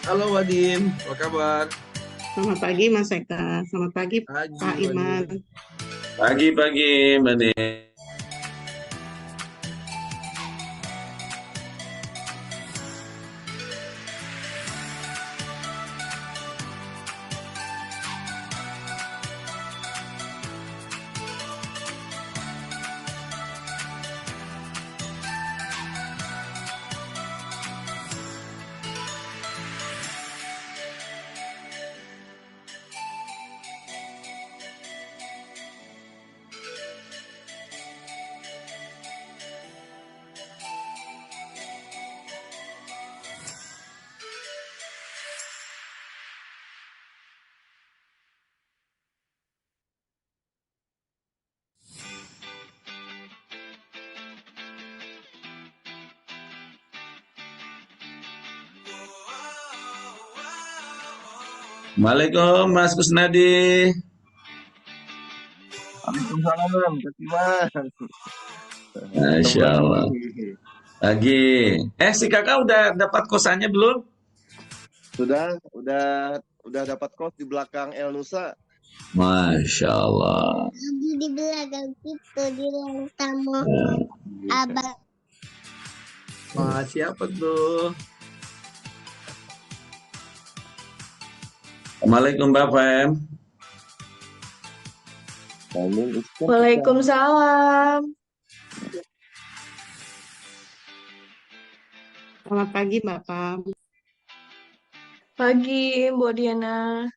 Halo Wadim, apa kabar? Selamat pagi Mas Eka, selamat pagi Pagi Pak Iman. Wadim. Pagi-pagi, Mbak Nin. Assalamualaikum, Mas Kusnadi. Waalaikumsalam, Kak Iman. Ketemu Masya lagi. Allah. Lagi. Si kakak udah dapat kosannya belum? Sudah dapat kos di belakang El Nusa. Masya Allah. Di belakang itu di ruang tamu Iya. abang. Wah, siapa tuh? Assalamualaikum, Mbak Fem. Amin Ustaz. Waalaikumsalam. Selamat pagi Bapak. Pagi, Mbak Diana.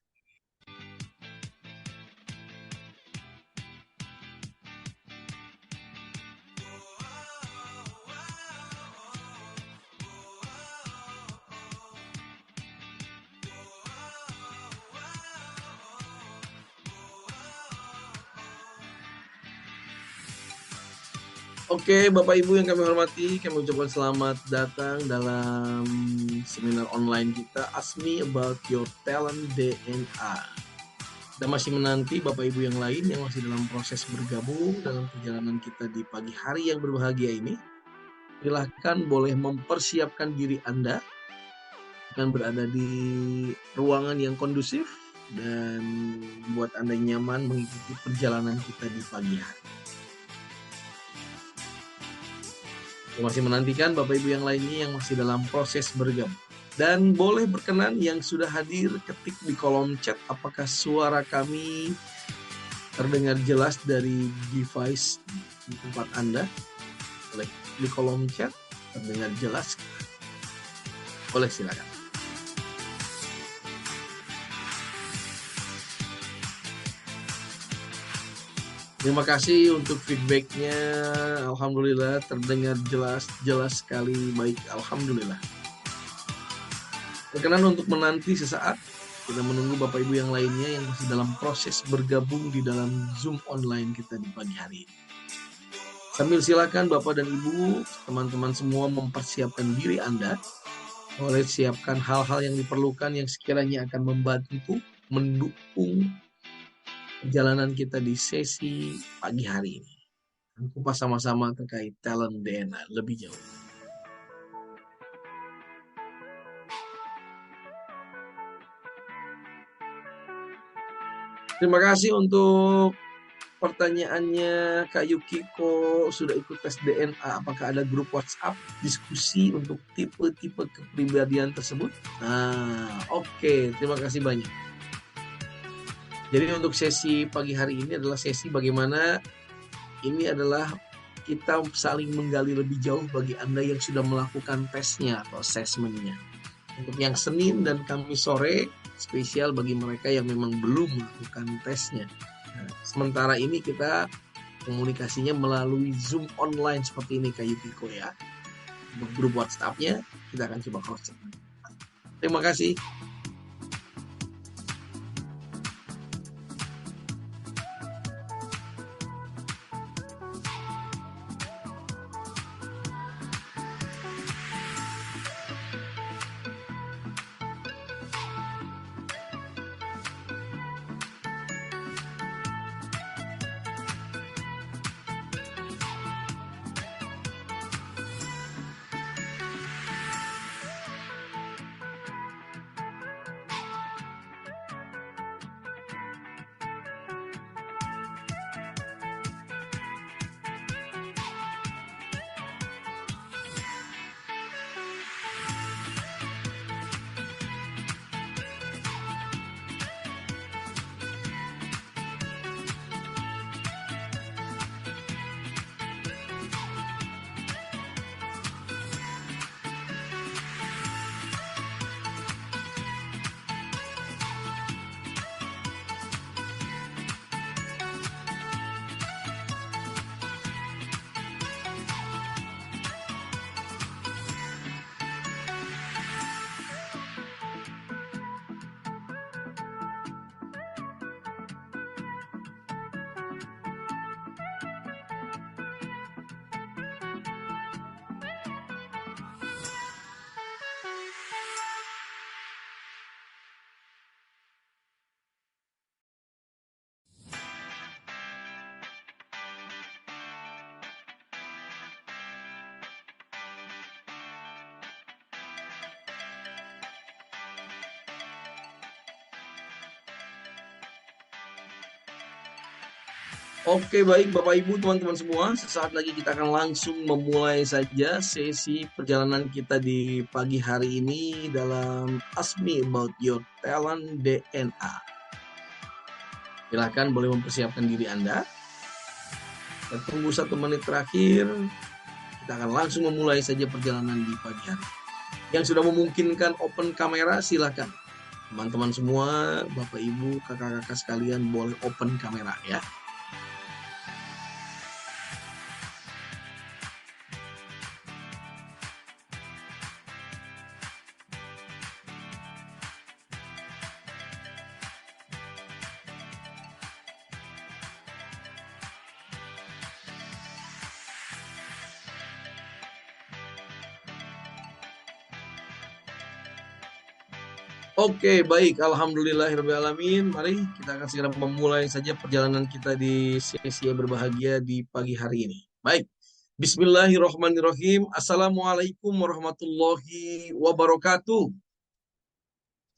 Oke, Bapak Ibu yang kami hormati, kami ucapkan selamat datang dalam seminar online kita Ask Me About Your Talent DNA. Kita masih menanti Bapak Ibu yang lain yang masih dalam proses bergabung dalam perjalanan kita di pagi hari yang berbahagia ini. Silahkan boleh mempersiapkan diri Anda akan berada di ruangan yang kondusif dan buat Anda nyaman mengikuti perjalanan kita di pagi hari. Saya masih menantikan Bapak Ibu yang lainnya yang masih dalam proses bergabung. Dan boleh berkenan yang sudah hadir ketik di kolom chat apakah suara kami terdengar jelas dari device di tempat Anda. Boleh di kolom chat terdengar jelas. Boleh silakan. Terima kasih untuk feedbacknya. Alhamdulillah terdengar jelas sekali, baik. Alhamdulillah. Berkenan untuk menanti sesaat. Kita menunggu Bapak Ibu yang lainnya yang masih dalam proses bergabung di dalam Zoom online kita di pagi hari ini. Sambil silakan Bapak dan Ibu, teman-teman semua mempersiapkan diri Anda. Boleh siapkan hal-hal yang diperlukan yang sekiranya akan membantu, mendukung perjalanan kita di sesi pagi hari ini. Kupas sama-sama terkait talent DNA lebih jauh. Terima kasih untuk pertanyaannya Kak Yukiko, sudah ikut tes DNA, apakah ada grup WhatsApp diskusi untuk tipe-tipe kepribadian tersebut? Oke, terima kasih banyak. Jadi untuk sesi pagi hari ini adalah sesi bagaimana ini adalah kita saling menggali lebih jauh bagi Anda yang sudah melakukan tesnya atau assessment-nya. Untuk yang Senin dan Kamis sore, spesial bagi mereka yang memang belum melakukan tesnya. Nah, sementara ini kita komunikasinya melalui Zoom online seperti ini Kak Yukiko ya. Untuk grup WhatsApp-nya kita akan coba cross-check. Terima kasih. Oke, baik Bapak Ibu, teman-teman semua. Sesaat lagi kita akan langsung memulai saja sesi perjalanan kita di pagi hari ini dalam Ask Me About Your Talent DNA. Silakan boleh mempersiapkan diri Anda. Dan tunggu 1 menit terakhir, kita akan langsung memulai saja perjalanan di pagi hari. Yang sudah memungkinkan open kamera, silakan. Teman-teman semua, Bapak Ibu, kakak-kakak sekalian boleh open kamera ya. Oke, baik. Alhamdulillahirrahmanirrahim. Mari kita akan segera memulai saja perjalanan kita di sesi yang berbahagia di pagi hari ini. Baik. Bismillahirrahmanirrahim. Assalamualaikum warahmatullahi wabarakatuh.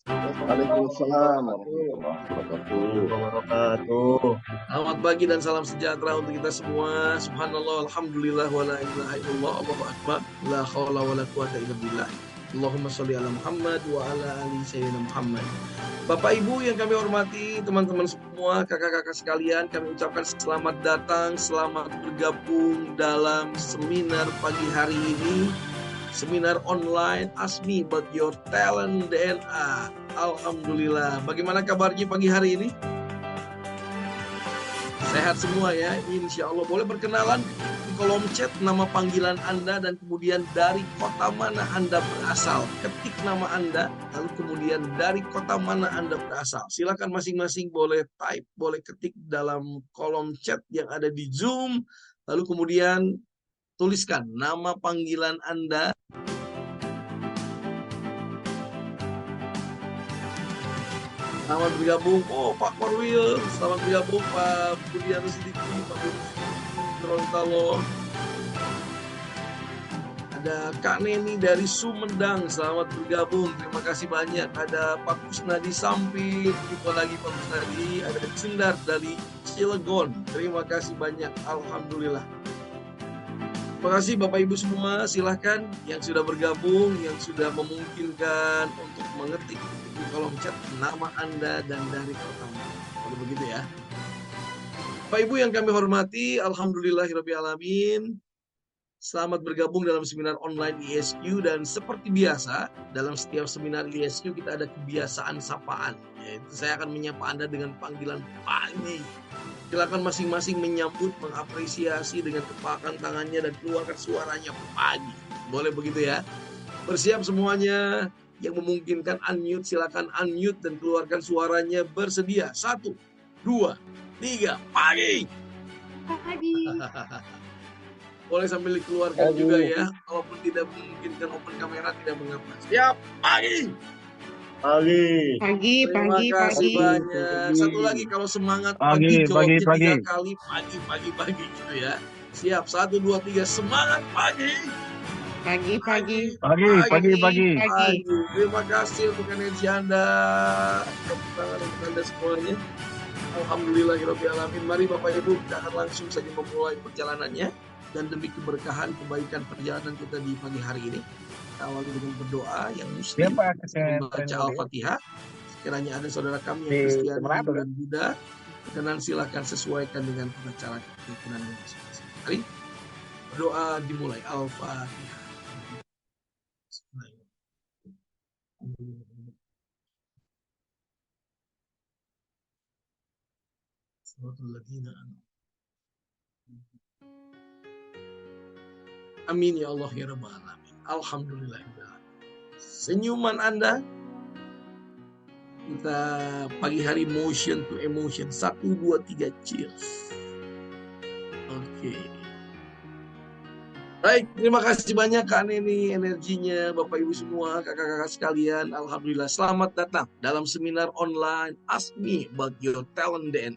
Waalaikumsalam warahmatullahi wabarakatuh. Selamat pagi dan salam sejahtera untuk kita semua. Subhanallah, alhamdulillah, wa la ilaha illallah, Allahu akbar, la haula wa la quwata illa billah. Allahumma sholli ala Muhammad wa ala ali sayyidina Muhammad. Bapak Ibu yang kami hormati, teman-teman semua, kakak-kakak sekalian, kami ucapkan selamat datang, selamat bergabung dalam seminar pagi hari ini. Seminar online Ask Me About Your Talent DNA. Alhamdulillah. Bagaimana kabarnya pagi hari ini? Sehat semua ya, insya Allah. Boleh berkenalan di kolom chat nama panggilan Anda dan kemudian dari kota mana Anda berasal. Ketik nama Anda, lalu kemudian dari kota mana Anda berasal. Silakan masing-masing boleh type, boleh ketik dalam kolom chat yang ada di Zoom. Lalu kemudian tuliskan nama panggilan Anda. Selamat bergabung, Pak Korwil. Selamat bergabung, Pak Budian Sediki, Pak Gorontalo. Ada Kak Neni dari Sumedang, selamat bergabung. Terima kasih banyak. Ada Pak Kusnadi Sampit, jumpa lagi Pak Kusnadi. Ada Cindar dari Cilegon, terima kasih banyak. Alhamdulillah. Terima kasih Bapak Ibu semua, silahkan yang sudah bergabung, yang sudah memungkinkan untuk mengetik di kolom chat nama Anda dan dari kota mana. Kalau begitu ya. Bapak Ibu yang kami hormati, alhamdulillahirrahmanirrahim. Selamat bergabung dalam seminar online ISQ dan seperti biasa, dalam setiap seminar ISQ kita ada kebiasaan sapaan. Yaitu saya akan menyapa Anda dengan panggilan pagi. Silakan masing-masing menyambut, mengapresiasi dengan kepakan tangannya dan keluarkan suaranya pagi. Boleh begitu ya? Bersiap semuanya. Yang memungkinkan unmute, silakan unmute dan keluarkan suaranya bersedia. 1, 2, 3, pagi. Pagi. Boleh sambil dikeluarkan juga ya. Kalaupun tidak memungkinkan open kamera tidak mengapa. Siap, pagi. Pagi. Terima kasih banyak. Satu lagi kalau semangat pagi jawabnya 3 kali pagi gitu ya. Siap, 1, 2, 3, semangat pagi. Pagi. Terima kasih untuk energi Anda. Tepuk tangan untuk Anda semuanya. Alhamdulillahirrahmanirrahim. Mari Bapak Ibu kita akan langsung saja memulai perjalanannya. Dan demi keberkahan kebaikan perjalanan kita di pagi hari ini, kita awali dengan berdoa yang muslim, membaca Al-Fatihah. Sekiranya ada saudara kami yang Kristiani, Hindu dan Buddha, berkenan silakan sesuaikan dengan cara keyakinan masing-masing. Mari berdoa dimulai. Al-Fatihah. Amin ya Allah ya Rabbal Alamin. Alhamdulillah. Senyuman Anda, kita pagi hari motion to emotion. 1, 2, 3, cheers. Oke. Baik, terima kasih banyak Kak Neni energinya, Bapak Ibu semua, kakak-kakak sekalian. Alhamdulillah, selamat datang dalam seminar online Ask Me About Your Talent DNA.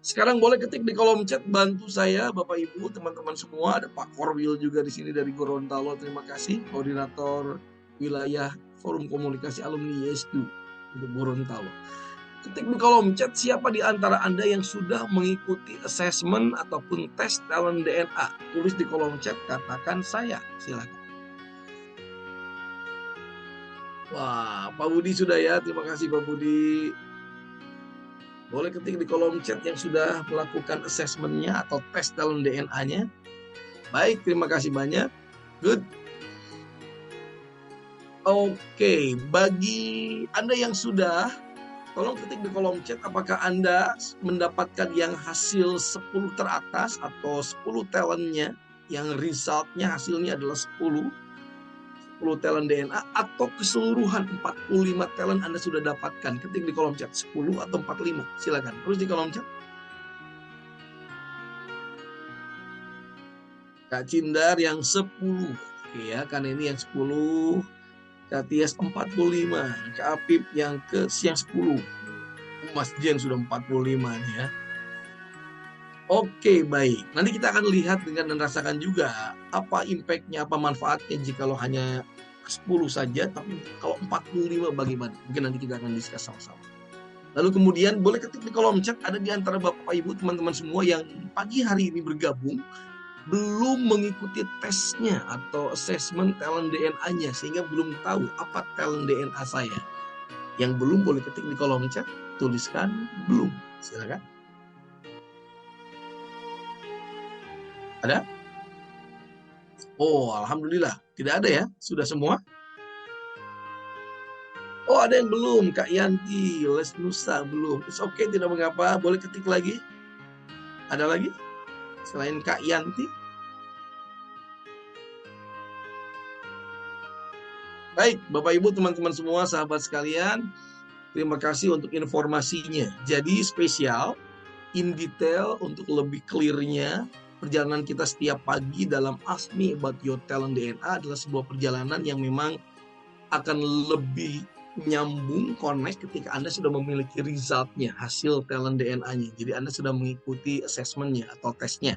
Sekarang boleh ketik di kolom chat, bantu saya Bapak Ibu, teman-teman semua. Ada Pak Korwil juga di sini dari Gorontalo. Terima kasih, koordinator wilayah Forum Komunikasi Alumni ISQ untuk Gorontalo. Ketik di kolom chat siapa di antara Anda yang sudah mengikuti assessment ataupun tes talent DNA. Tulis di kolom chat, katakan saya. Silakan. Wah, Pak Budi sudah ya. Terima kasih Pak Budi. Boleh ketik di kolom chat yang sudah melakukan assessment-nya atau tes talent DNA-nya. Baik, terima kasih banyak. Good. Oke, bagi Anda yang sudah, tolong ketik di kolom chat apakah Anda mendapatkan yang hasil 10 teratas atau 10 talentnya, yang resultnya hasilnya adalah 10 talent DNA, atau keseluruhan 45 talent Anda sudah dapatkan. Ketik di kolom chat 10 atau 45. Silakan. Terus di kolom chat. Kak Cindar yang 10. Oke ya, karena ini yang 10. Kak Tias 45. Kak Apip yang 10. Mas Jen sudah 45 nih ya. Oke, baik. Nanti kita akan lihat dan rasakan juga apa impact-nya, apa manfaatnya jika lo hanya 10 saja, tapi kalau 45 bagaimana? Mungkin nanti kita akan discuss sama-sama. Lalu kemudian boleh ketik di kolom chat, ada di antara Bapak Ibu, teman-teman semua yang pagi hari ini bergabung, belum mengikuti tesnya atau assessment talent DNA-nya, sehingga belum tahu apa talent DNA saya. Yang belum boleh ketik di kolom chat, tuliskan belum. Silakan. Ada? Oh, alhamdulillah. Tidak ada ya? Sudah semua? Oh, ada yang belum. Kak Yanti, Les Nusa belum. It's okay, tidak mengapa. Boleh ketik lagi? Ada lagi? Selain Kak Yanti? Baik, Bapak Ibu, teman-teman semua, sahabat sekalian. Terima kasih untuk informasinya. Jadi spesial, in detail, untuk lebih clear-nya, perjalanan kita setiap pagi dalam Ask Me About Your Talent DNA adalah sebuah perjalanan yang memang akan lebih nyambung, connect ketika Anda sudah memiliki result-nya, hasil talent DNA-nya. Jadi Anda sudah mengikuti assessment-nya atau tesnya.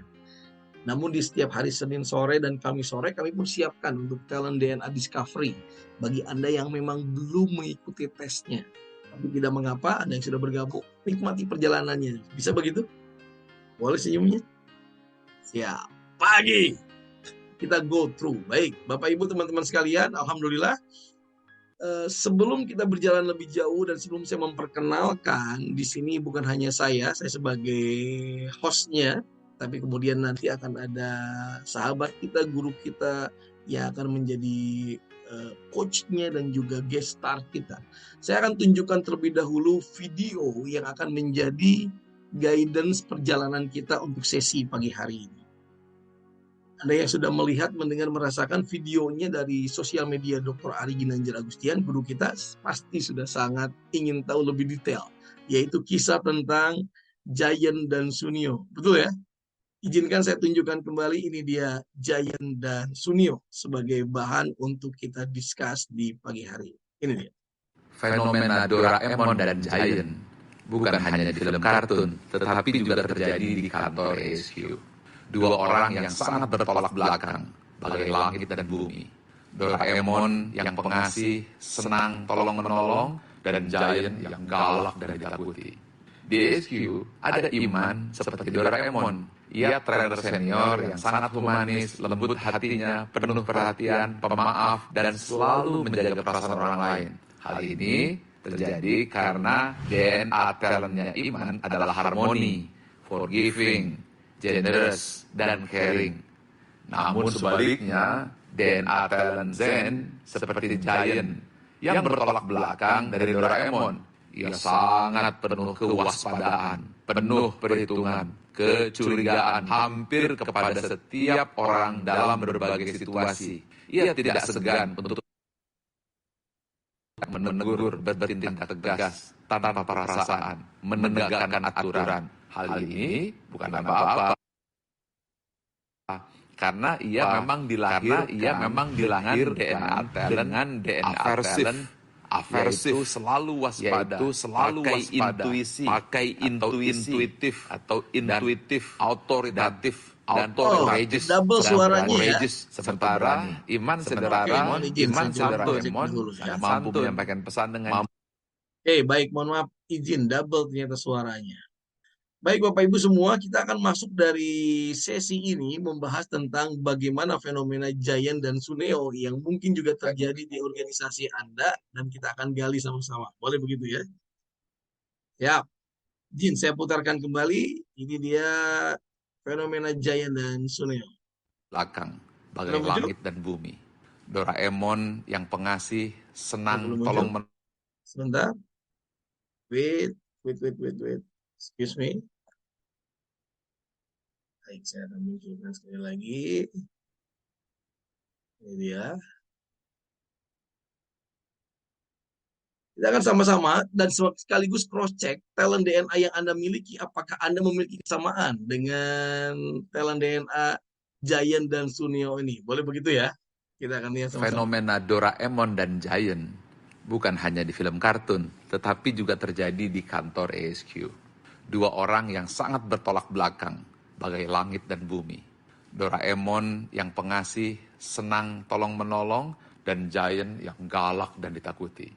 Namun di setiap hari Senin sore dan Kamis sore kami pun siapkan untuk talent DNA discovery bagi Anda yang memang belum mengikuti tesnya. Tapi tidak mengapa, Anda yang sudah bergabung, nikmati perjalanannya. Bisa begitu? Boleh senyumnya? Siap. Pagi kita go through. Baik, Bapak Ibu teman-teman sekalian, alhamdulillah. Sebelum kita berjalan lebih jauh dan sebelum saya memperkenalkan, di sini bukan hanya saya sebagai hostnya, tapi kemudian nanti akan ada sahabat kita, guru kita yang akan menjadi coachnya dan juga guest star kita. Saya akan tunjukkan terlebih dahulu video yang akan menjadi guidance perjalanan kita untuk sesi pagi hari ini. Anda yang sudah melihat, mendengar, merasakan videonya dari sosial media Dr. Ari Ginanjar Agustian, guru kita pasti sudah sangat ingin tahu lebih detail, yaitu kisah tentang Giant dan Sunio. Betul ya? Izinkan saya tunjukkan kembali, ini dia Giant dan Sunio sebagai bahan untuk kita discuss di pagi hari. Ini dia. Fenomena Doraemon dan Giant bukan hanya di film kartun, tetapi juga terjadi di kantor ASQ. Dua orang yang sangat bertolak belakang, bagai langit dan bumi. Doraemon yang pengasih, senang, tolong-menolong, dan Giant yang galak dan ditakuti. Di ASQ ada Iman seperti Doraemon. Ia trainer senior yang sangat humanis, lembut hatinya, penuh perhatian, pemaaf, dan selalu menjaga perasaan orang lain. Hal ini terjadi karena DNA talentnya Iman adalah harmoni, forgiving, generous, dan caring. Namun sebaliknya, DNA talent Zen seperti Giant yang bertolak belakang dari Doraemon. Ia sangat penuh kewaspadaan, penuh perhitungan, kecurigaan hampir kepada setiap orang dalam berbagai situasi. Ia tidak segan untuk menegur, bertindak tegas, tanpa perasaan, menegakkan aturan. Hal ini bukan apa-apa, karena ia memang dilahir dengan DNA talent aversif, selalu waspada, pakai intuitif, autoritatif, dan courageous. Double suaranya ya. Sementara Iman sederhana, mampu menyampaikan pesan dengan. Oke, baik, mohon maaf. izin double ternyata suaranya. Baik Bapak Ibu semua, kita akan masuk dari sesi ini membahas tentang bagaimana fenomena Giant dan Suneo yang mungkin juga terjadi di organisasi Anda dan kita akan gali sama-sama. Boleh begitu ya? Ya, Jin, saya putarkan kembali. Ini dia fenomena Giant dan Suneo. belakang, bagai Sudah muncul? langit dan bumi. Doraemon yang pengasih, senang Belum tolong muncul? Sebentar. Wait. Excuse me. Baik, saya akan munculkan sekali lagi. Ini dia. Kita akan sama-sama dan sekaligus cross-check talent DNA yang Anda miliki. Apakah Anda memiliki kesamaan dengan talent DNA Giant dan Suneo ini? Boleh begitu ya? Kita akan lihat sama-sama. Fenomena Doraemon dan Giant bukan hanya di film kartun, tetapi juga terjadi di kantor ASQ. Dua orang yang sangat bertolak belakang, bagai langit dan bumi. Doraemon yang pengasih, senang tolong-menolong, dan Giant yang galak dan ditakuti.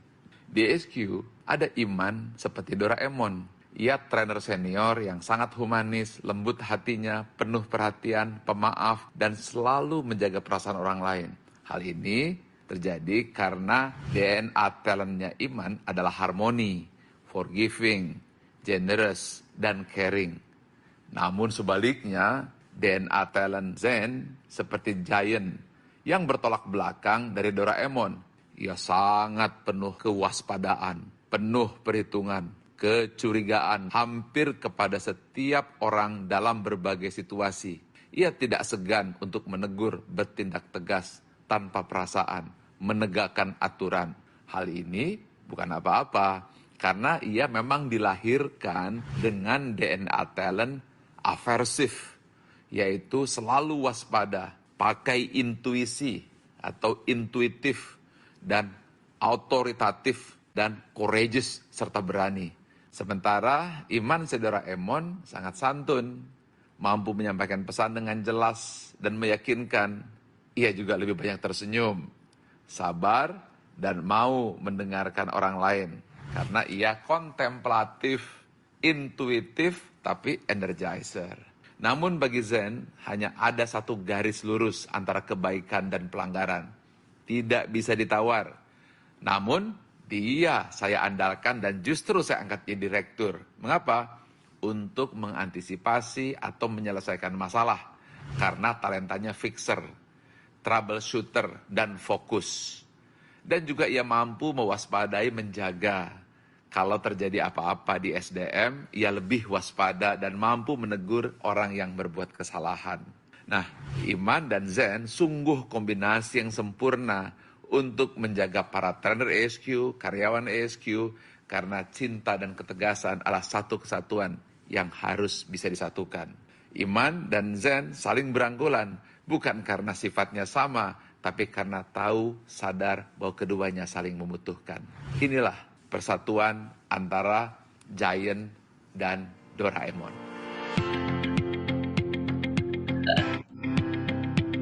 Di ASQ ada Iman seperti Doraemon. Ia trainer senior yang sangat humanis, lembut hatinya, penuh perhatian, pemaaf, dan selalu menjaga perasaan orang lain. Hal ini terjadi karena DNA talentnya Iman adalah harmoni, forgiving, generous, dan caring. Namun sebaliknya, DNA talent Zen seperti Giant yang bertolak belakang dari Doraemon. Ia sangat penuh kewaspadaan, penuh perhitungan, kecurigaan hampir kepada setiap orang dalam berbagai situasi. Ia tidak segan untuk menegur, bertindak tegas, tanpa perasaan, menegakkan aturan. Hal ini bukan apa-apa, karena ia memang dilahirkan dengan DNA talent aversif, yaitu selalu waspada, pakai intuisi atau intuitif, dan autoritatif, dan courageous, serta berani. Sementara Iman Doraemon sangat santun, mampu menyampaikan pesan dengan jelas dan meyakinkan. Ia juga lebih banyak tersenyum, sabar, dan mau mendengarkan orang lain. Karena ia kontemplatif, intuitif, tapi energizer. Namun bagi Zen, hanya ada satu garis lurus antara kebaikan dan pelanggaran. Tidak bisa ditawar. Namun, dia saya andalkan dan justru saya angkat jadi direktur. Mengapa? Untuk mengantisipasi atau menyelesaikan masalah. Karena talentanya fixer, troubleshooter, dan fokus. Dan juga ia mampu mewaspadai, menjaga. Kalau terjadi apa-apa di SDM, ia lebih waspada dan mampu menegur orang yang berbuat kesalahan. Nah, Iman dan Zen sungguh kombinasi yang sempurna untuk menjaga para trainer ASQ, karyawan ASQ, karena cinta dan ketegasan adalah satu kesatuan yang harus bisa disatukan. Iman dan Zen saling berangkulan, bukan karena sifatnya sama, tapi karena tahu, sadar bahwa keduanya saling membutuhkan. Inilah persatuan antara Giant dan Doraemon.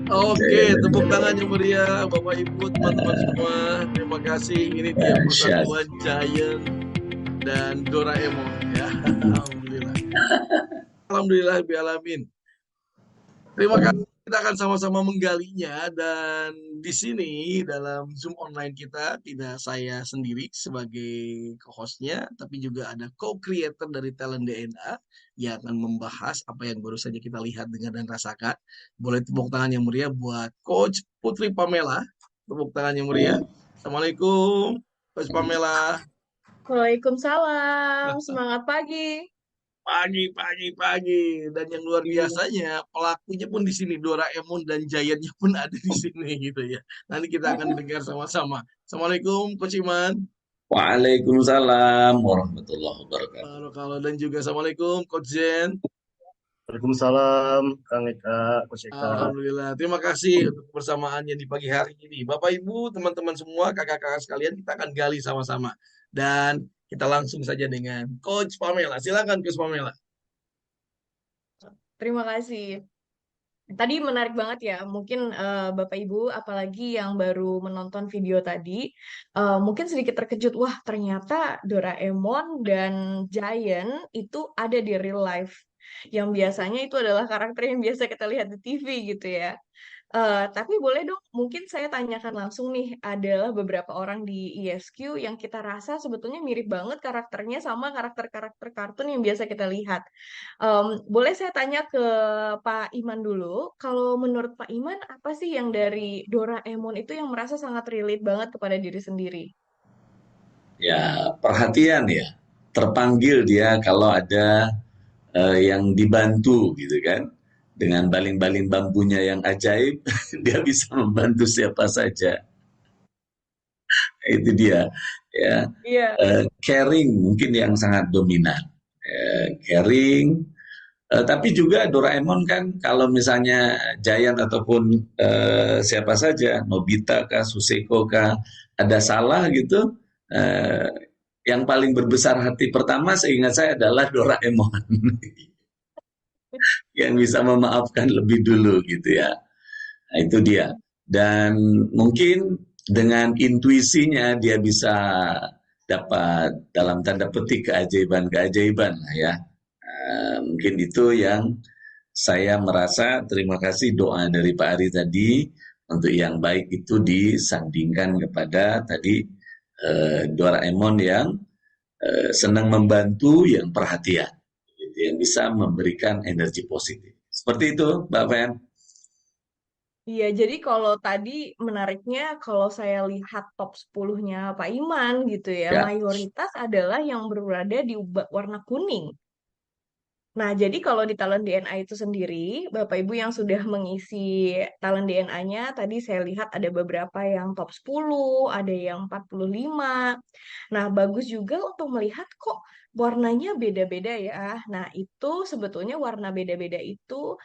Oke, tepuk tangan yang meriah Bapak Ibu, teman-teman semua. Terima kasih. Ini dia persatuan Giant dan Doraemon ya. Alhamdulillah. Alhamdulillah bialamin. Terima kasih. Kita akan sama-sama menggalinya dan di sini dalam Zoom online kita tidak saya sendiri sebagai co-hostnya, tapi juga ada co-creator dari Talent DNA yang akan membahas apa yang baru saja kita lihat, dengar, dan rasakan. Boleh tepuk tangan yang meriah buat Coach Putri Pamela. Tepuk tangan yang meriah. Assalamualaikum, Coach Pamela. Waalaikumsalam. Semangat pagi. Pagi. Dan yang luar biasanya, pelakunya pun di sini, Doraemon dan Giant-nya pun ada di sini gitu ya. Nanti kita akan dengar sama-sama. Assalamualaikum, Coach Iman. Waalaikumsalam warahmatullahi wabarakatuh. Kalau dan juga Assalamualaikum, Coach Zen. Waalaikumsalam, Kang Eka, Coach Eka. Alhamdulillah. Terima kasih untuk kebersamaannya di pagi hari ini. Bapak, Ibu, teman-teman semua, kakak-kakak sekalian, kita akan gali sama-sama. Dan kita langsung saja dengan Coach Pamela. Silakan, Coach Pamela. Terima kasih. Tadi menarik banget ya, mungkin Bapak Ibu, apalagi yang baru menonton video tadi, mungkin sedikit terkejut, wah ternyata Doraemon dan Giant itu ada di real life. Yang biasanya itu adalah karakter yang biasa kita lihat di TV gitu ya. Tapi boleh dong, mungkin saya tanyakan langsung nih, adalah beberapa orang di ESQ yang kita rasa sebetulnya mirip banget karakternya sama karakter-karakter kartun yang biasa kita lihat. Boleh saya tanya ke Pak Iman dulu, kalau menurut Pak Iman, apa sih yang dari Doraemon itu yang merasa sangat relate banget kepada diri sendiri? Ya, perhatian ya. Terpanggil dia kalau ada yang dibantu gitu kan. Dengan baling-baling bambunya yang ajaib, dia bisa membantu siapa saja. Itu dia. Ya, Iya. caring mungkin yang sangat dominan. Caring, tapi juga Doraemon kan kalau misalnya Giant ataupun siapa saja, Nobita kah, Suseko kah, ada salah gitu, eh, yang paling berbesar hati pertama seingat saya adalah Doraemon yang bisa memaafkan lebih dulu gitu ya. Nah, itu dia. Dan mungkin dengan intuisinya dia bisa dapat dalam tanda petik keajaiban-keajaiban lah ya. Mungkin itu yang saya merasa terima kasih doa dari Pak Ari tadi untuk yang baik itu disandingkan kepada tadi Doraemon yang senang membantu, yang perhatian, gitu, yang bisa memberikan energi positif. Seperti itu, Mbak Fen. Iya, jadi kalau tadi menariknya kalau saya lihat top 10-nya Pak Iman gitu ya, Ya, mayoritas adalah yang berada di warna kuning. Nah, jadi kalau di talent DNA itu sendiri, Bapak Ibu yang sudah mengisi talent DNA-nya, tadi saya lihat ada beberapa yang top 10, ada yang 45. Nah, bagus juga untuk melihat kok warnanya beda-beda ya. Nah, itu sebetulnya warna beda-beda itu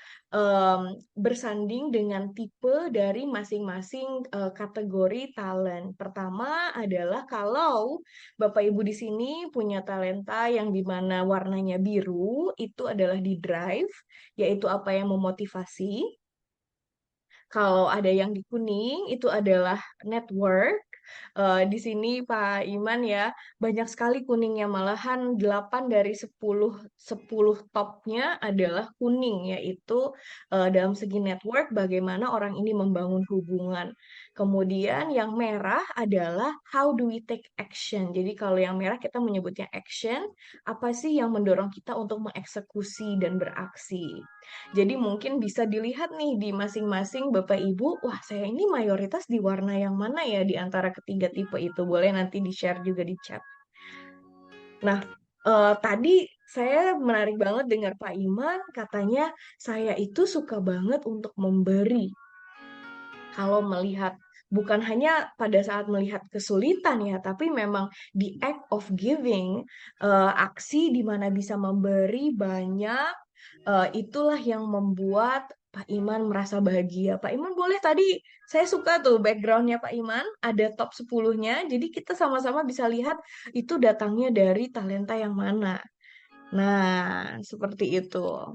bersanding dengan tipe dari masing-masing kategori talent. Pertama adalah kalau Bapak Ibu di sini punya talenta yang di mana warnanya biru, itu adalah di drive, yaitu apa yang memotivasi. Kalau ada yang di kuning, itu adalah network. Di sini Pak Iman ya, banyak sekali kuningnya, malahan 8 dari 10 topnya adalah kuning, yaitu dalam segi network, bagaimana orang ini membangun hubungan. Kemudian yang merah adalah how do we take action. Jadi kalau yang merah kita menyebutnya action, apa sih yang mendorong kita untuk mengeksekusi dan beraksi. Jadi mungkin bisa dilihat nih di masing-masing Bapak Ibu, wah saya ini mayoritas di warna yang mana ya di antara ketiga tipe itu. Boleh nanti di-share juga di chat. Nah, tadi saya menarik banget dengar Pak Iman katanya saya itu suka banget untuk memberi. Kalau melihat bukan hanya pada saat melihat kesulitan ya, tapi memang di act of giving, aksi di mana bisa memberi banyak, itulah yang membuat Pak Iman merasa bahagia. Pak Iman boleh tadi, saya suka tuh backgroundnya Pak Iman, ada top 10-nya, jadi kita sama-sama bisa lihat itu datangnya dari talenta yang mana. Nah, seperti itu.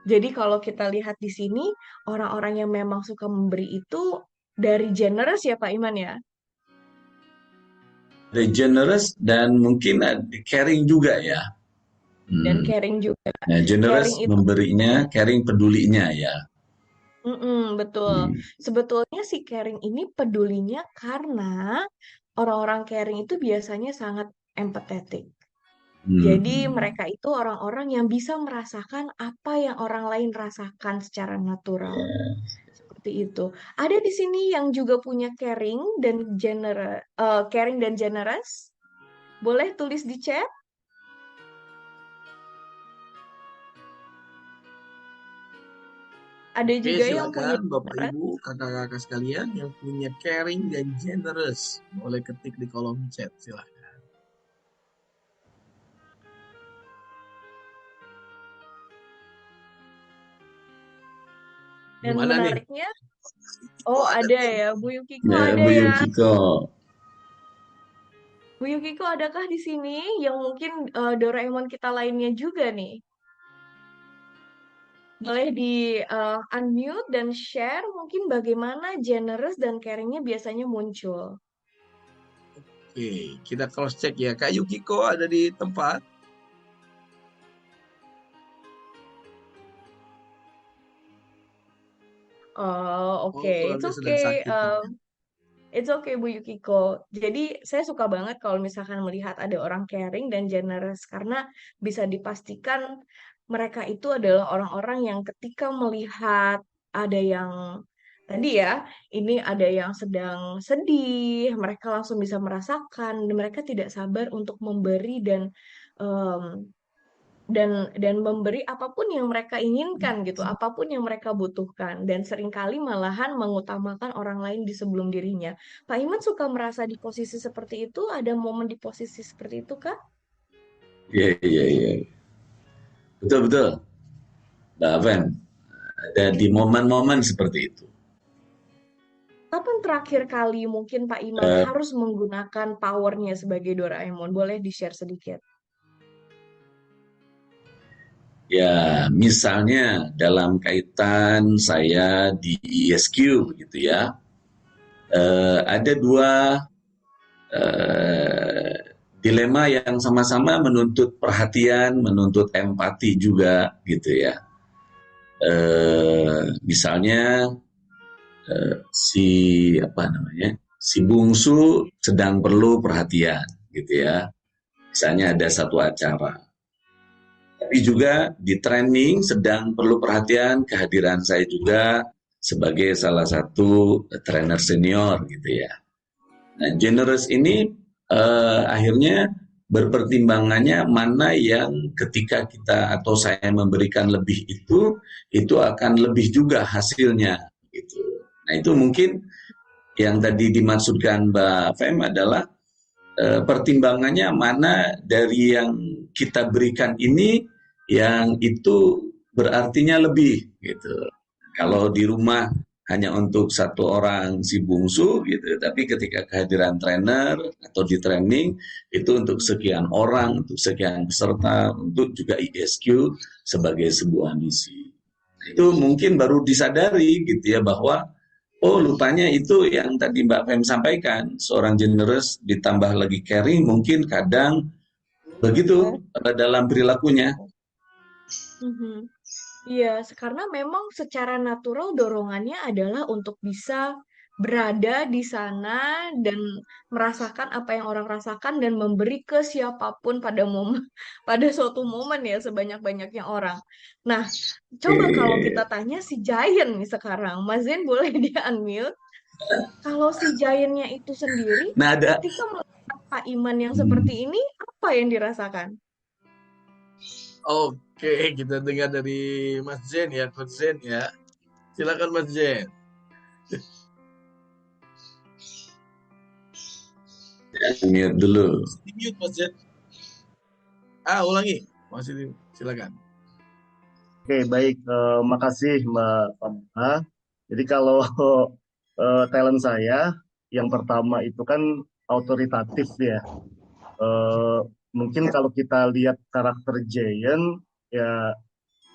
Jadi kalau kita lihat di sini, orang-orang yang memang suka memberi itu dari generous ya Pak Iman ya. the generous dan mungkin caring juga ya. Dan caring juga. Nah, generous Caring itu, memberinya, caring pedulinya ya. betul. Hmm. Sebetulnya si caring ini pedulinya karena orang-orang caring itu biasanya sangat empathetic. Jadi Hmm. mereka itu orang-orang yang bisa merasakan apa yang orang lain rasakan secara natural. Seperti itu. Ada di sini yang juga punya caring dan generous. Boleh tulis di chat. Ada Oke, juga yang punya silakan Bapak generous. Ibu, kakak-kakak sekalian yang punya caring dan generous. Boleh ketik di kolom chat, silakan. Dan Gimana nih? menariknya, oh ada ya, Bu Yukiko Ya, ada Bu ya. Yukiko. Bu Yukiko adakah di sini yang mungkin Doraemon kita lainnya juga nih? Boleh di unmute dan share mungkin bagaimana generous dan caringnya biasanya muncul. Oke, kita cross check ya. Kak Yukiko ada di tempat? Oh, oke. Oh, It's keluarga sedang okay. sakit mungkin. It's okay Bu Yukiko. Jadi saya suka banget kalau misalkan melihat ada orang caring dan generous karena bisa dipastikan mereka itu adalah orang-orang yang ketika melihat ada yang tadi ya, ini ada yang sedang sedih, mereka langsung bisa merasakan dan mereka tidak sabar untuk memberi em, dan memberi apapun yang mereka inginkan gitu, apapun yang mereka butuhkan dan seringkali malahan mengutamakan orang lain di sebelum dirinya. Pak Iman suka merasa di posisi seperti itu, ada momen di posisi seperti itu Kak? Iya, iya, iya. Betul, betul. Mbak Aven, ada di momen-momen seperti itu. Kapan terakhir kali mungkin Pak Iman harus menggunakan powernya sebagai Doraemon? Boleh di-share sedikit? Ya, misalnya dalam kaitan saya di ESQ gitu ya, ada dua dilema yang sama-sama menuntut perhatian, menuntut empati juga gitu ya. Misalnya si apa namanya, si bungsu sedang perlu perhatian gitu ya. Misalnya ada satu acara. Tapi juga di training sedang perlu perhatian kehadiran saya juga sebagai salah satu trainer senior gitu ya. Nah, generous ini akhirnya berpertimbangannya mana yang ketika kita atau saya memberikan lebih itu akan lebih juga hasilnya gitu. Nah, itu mungkin yang tadi dimaksudkan Mbak Fem adalah pertimbangannya mana dari yang kita berikan ini yang itu berartinya lebih gitu. Kalau di rumah hanya untuk satu orang si bungsu gitu, tapi ketika kehadiran trainer atau di training itu untuk sekian orang, untuk sekian peserta, untuk juga ISQ sebagai sebuah misi. Itu mungkin baru disadari gitu ya bahwa oh lupanya itu yang tadi Mbak Fem sampaikan, seorang generous ditambah lagi caring mungkin kadang begitu dalam perilakunya. Mhm. Iya, karena memang secara natural dorongannya adalah untuk bisa berada di sana dan merasakan apa yang orang rasakan dan memberi ke siapapun pada momen pada suatu momen ya sebanyak-banyaknya orang. Nah, coba kalau kita tanya si Giant nih sekarang, Mas Zen boleh di unmute. Kalau si Giant-nya itu sendiri, Nah ada ketika melihat Pak Iman yang seperti ini, apa yang dirasakan? Oke, kita dengar dari Mas Zen ya, Coach Zen ya. Silakan Mas Zen. mute dulu. Di mute Mas Zen. Ulangi. Masih silakan. Oke, baik. Makasih Mbak Pamela. Jadi kalau talent saya, yang pertama itu kan autoritatif ya. Mungkin kalau kita lihat karakter Giant, ya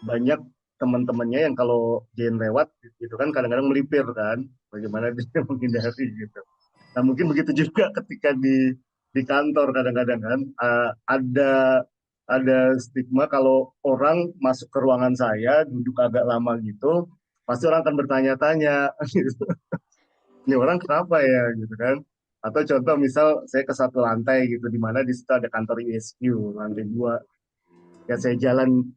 banyak teman-temannya yang kalau Giant lewat, itu kan kadang-kadang melipir kan. Bagaimana dia menghindari gitu. Nah mungkin begitu juga ketika di kantor kadang-kadang kan ada stigma kalau orang masuk ke ruangan saya duduk agak lama gitu pasti orang akan bertanya-tanya gitu. Ini orang kenapa ya gitu kan? Atau contoh misal saya ke satu lantai gitu di mana di situ ada kantor ISQ lantai 2. Ya saya jalan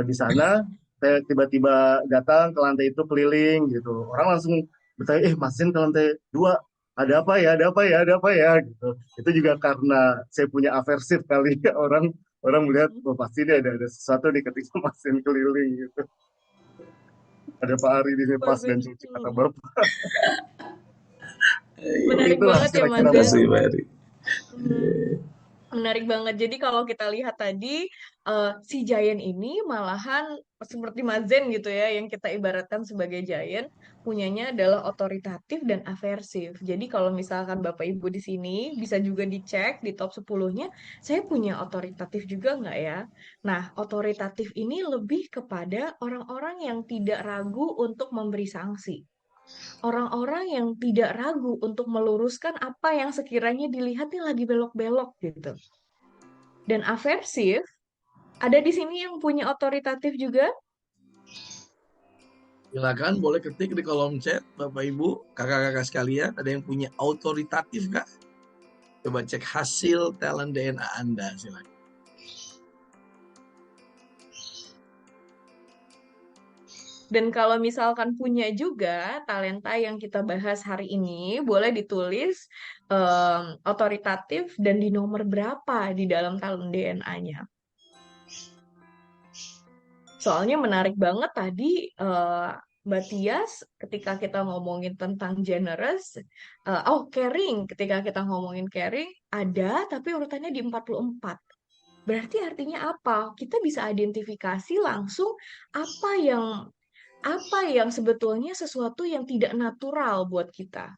di sana saya tiba-tiba datang ke lantai itu keliling gitu. Orang langsung bertanya, Mas Zen ke lantai 2 ada apa ya, ada apa ya, ada apa ya gitu. Itu juga karena saya punya aversif kali ya orang orang melihat oh, pasti ini ada sesuatu nih ketika Mas Zen keliling gitu. Ada Pak Ari di sini pas dan cuci kata Bapak. Menarik Itulah banget ya Mas kira-kira Zen. Terima kasih Pak Eri. Hmm. Menarik banget. Jadi kalau kita lihat tadi, si Giant ini malahan seperti Mazen gitu ya, yang kita ibaratkan sebagai Giant, punyanya adalah otoritatif dan aversif. Jadi kalau misalkan Bapak Ibu di sini bisa juga dicek di top 10-nya, saya punya otoritatif juga nggak ya? Nah, otoritatif ini lebih kepada orang-orang yang tidak ragu untuk memberi sanksi. Orang-orang yang tidak ragu untuk meluruskan apa yang sekiranya dilihat nih lagi belok-belok gitu. Dan aversif, ada di sini yang punya otoritatif juga. Silakan boleh ketik di kolom chat, Bapak Ibu, kakak-kakak sekalian, ada yang punya otoritatif kah? Coba cek hasil talent DNA Anda, silakan. Dan kalau misalkan punya juga talenta yang kita bahas hari ini, boleh ditulis otoritatif dan di nomor berapa di dalam talent DNA-nya. Soalnya menarik banget tadi Mbak Tias ketika kita ngomongin tentang generous, caring, ketika kita ngomongin caring ada tapi urutannya di 44. Berarti artinya apa? Kita bisa identifikasi langsung apa yang sebetulnya sesuatu yang tidak natural buat kita.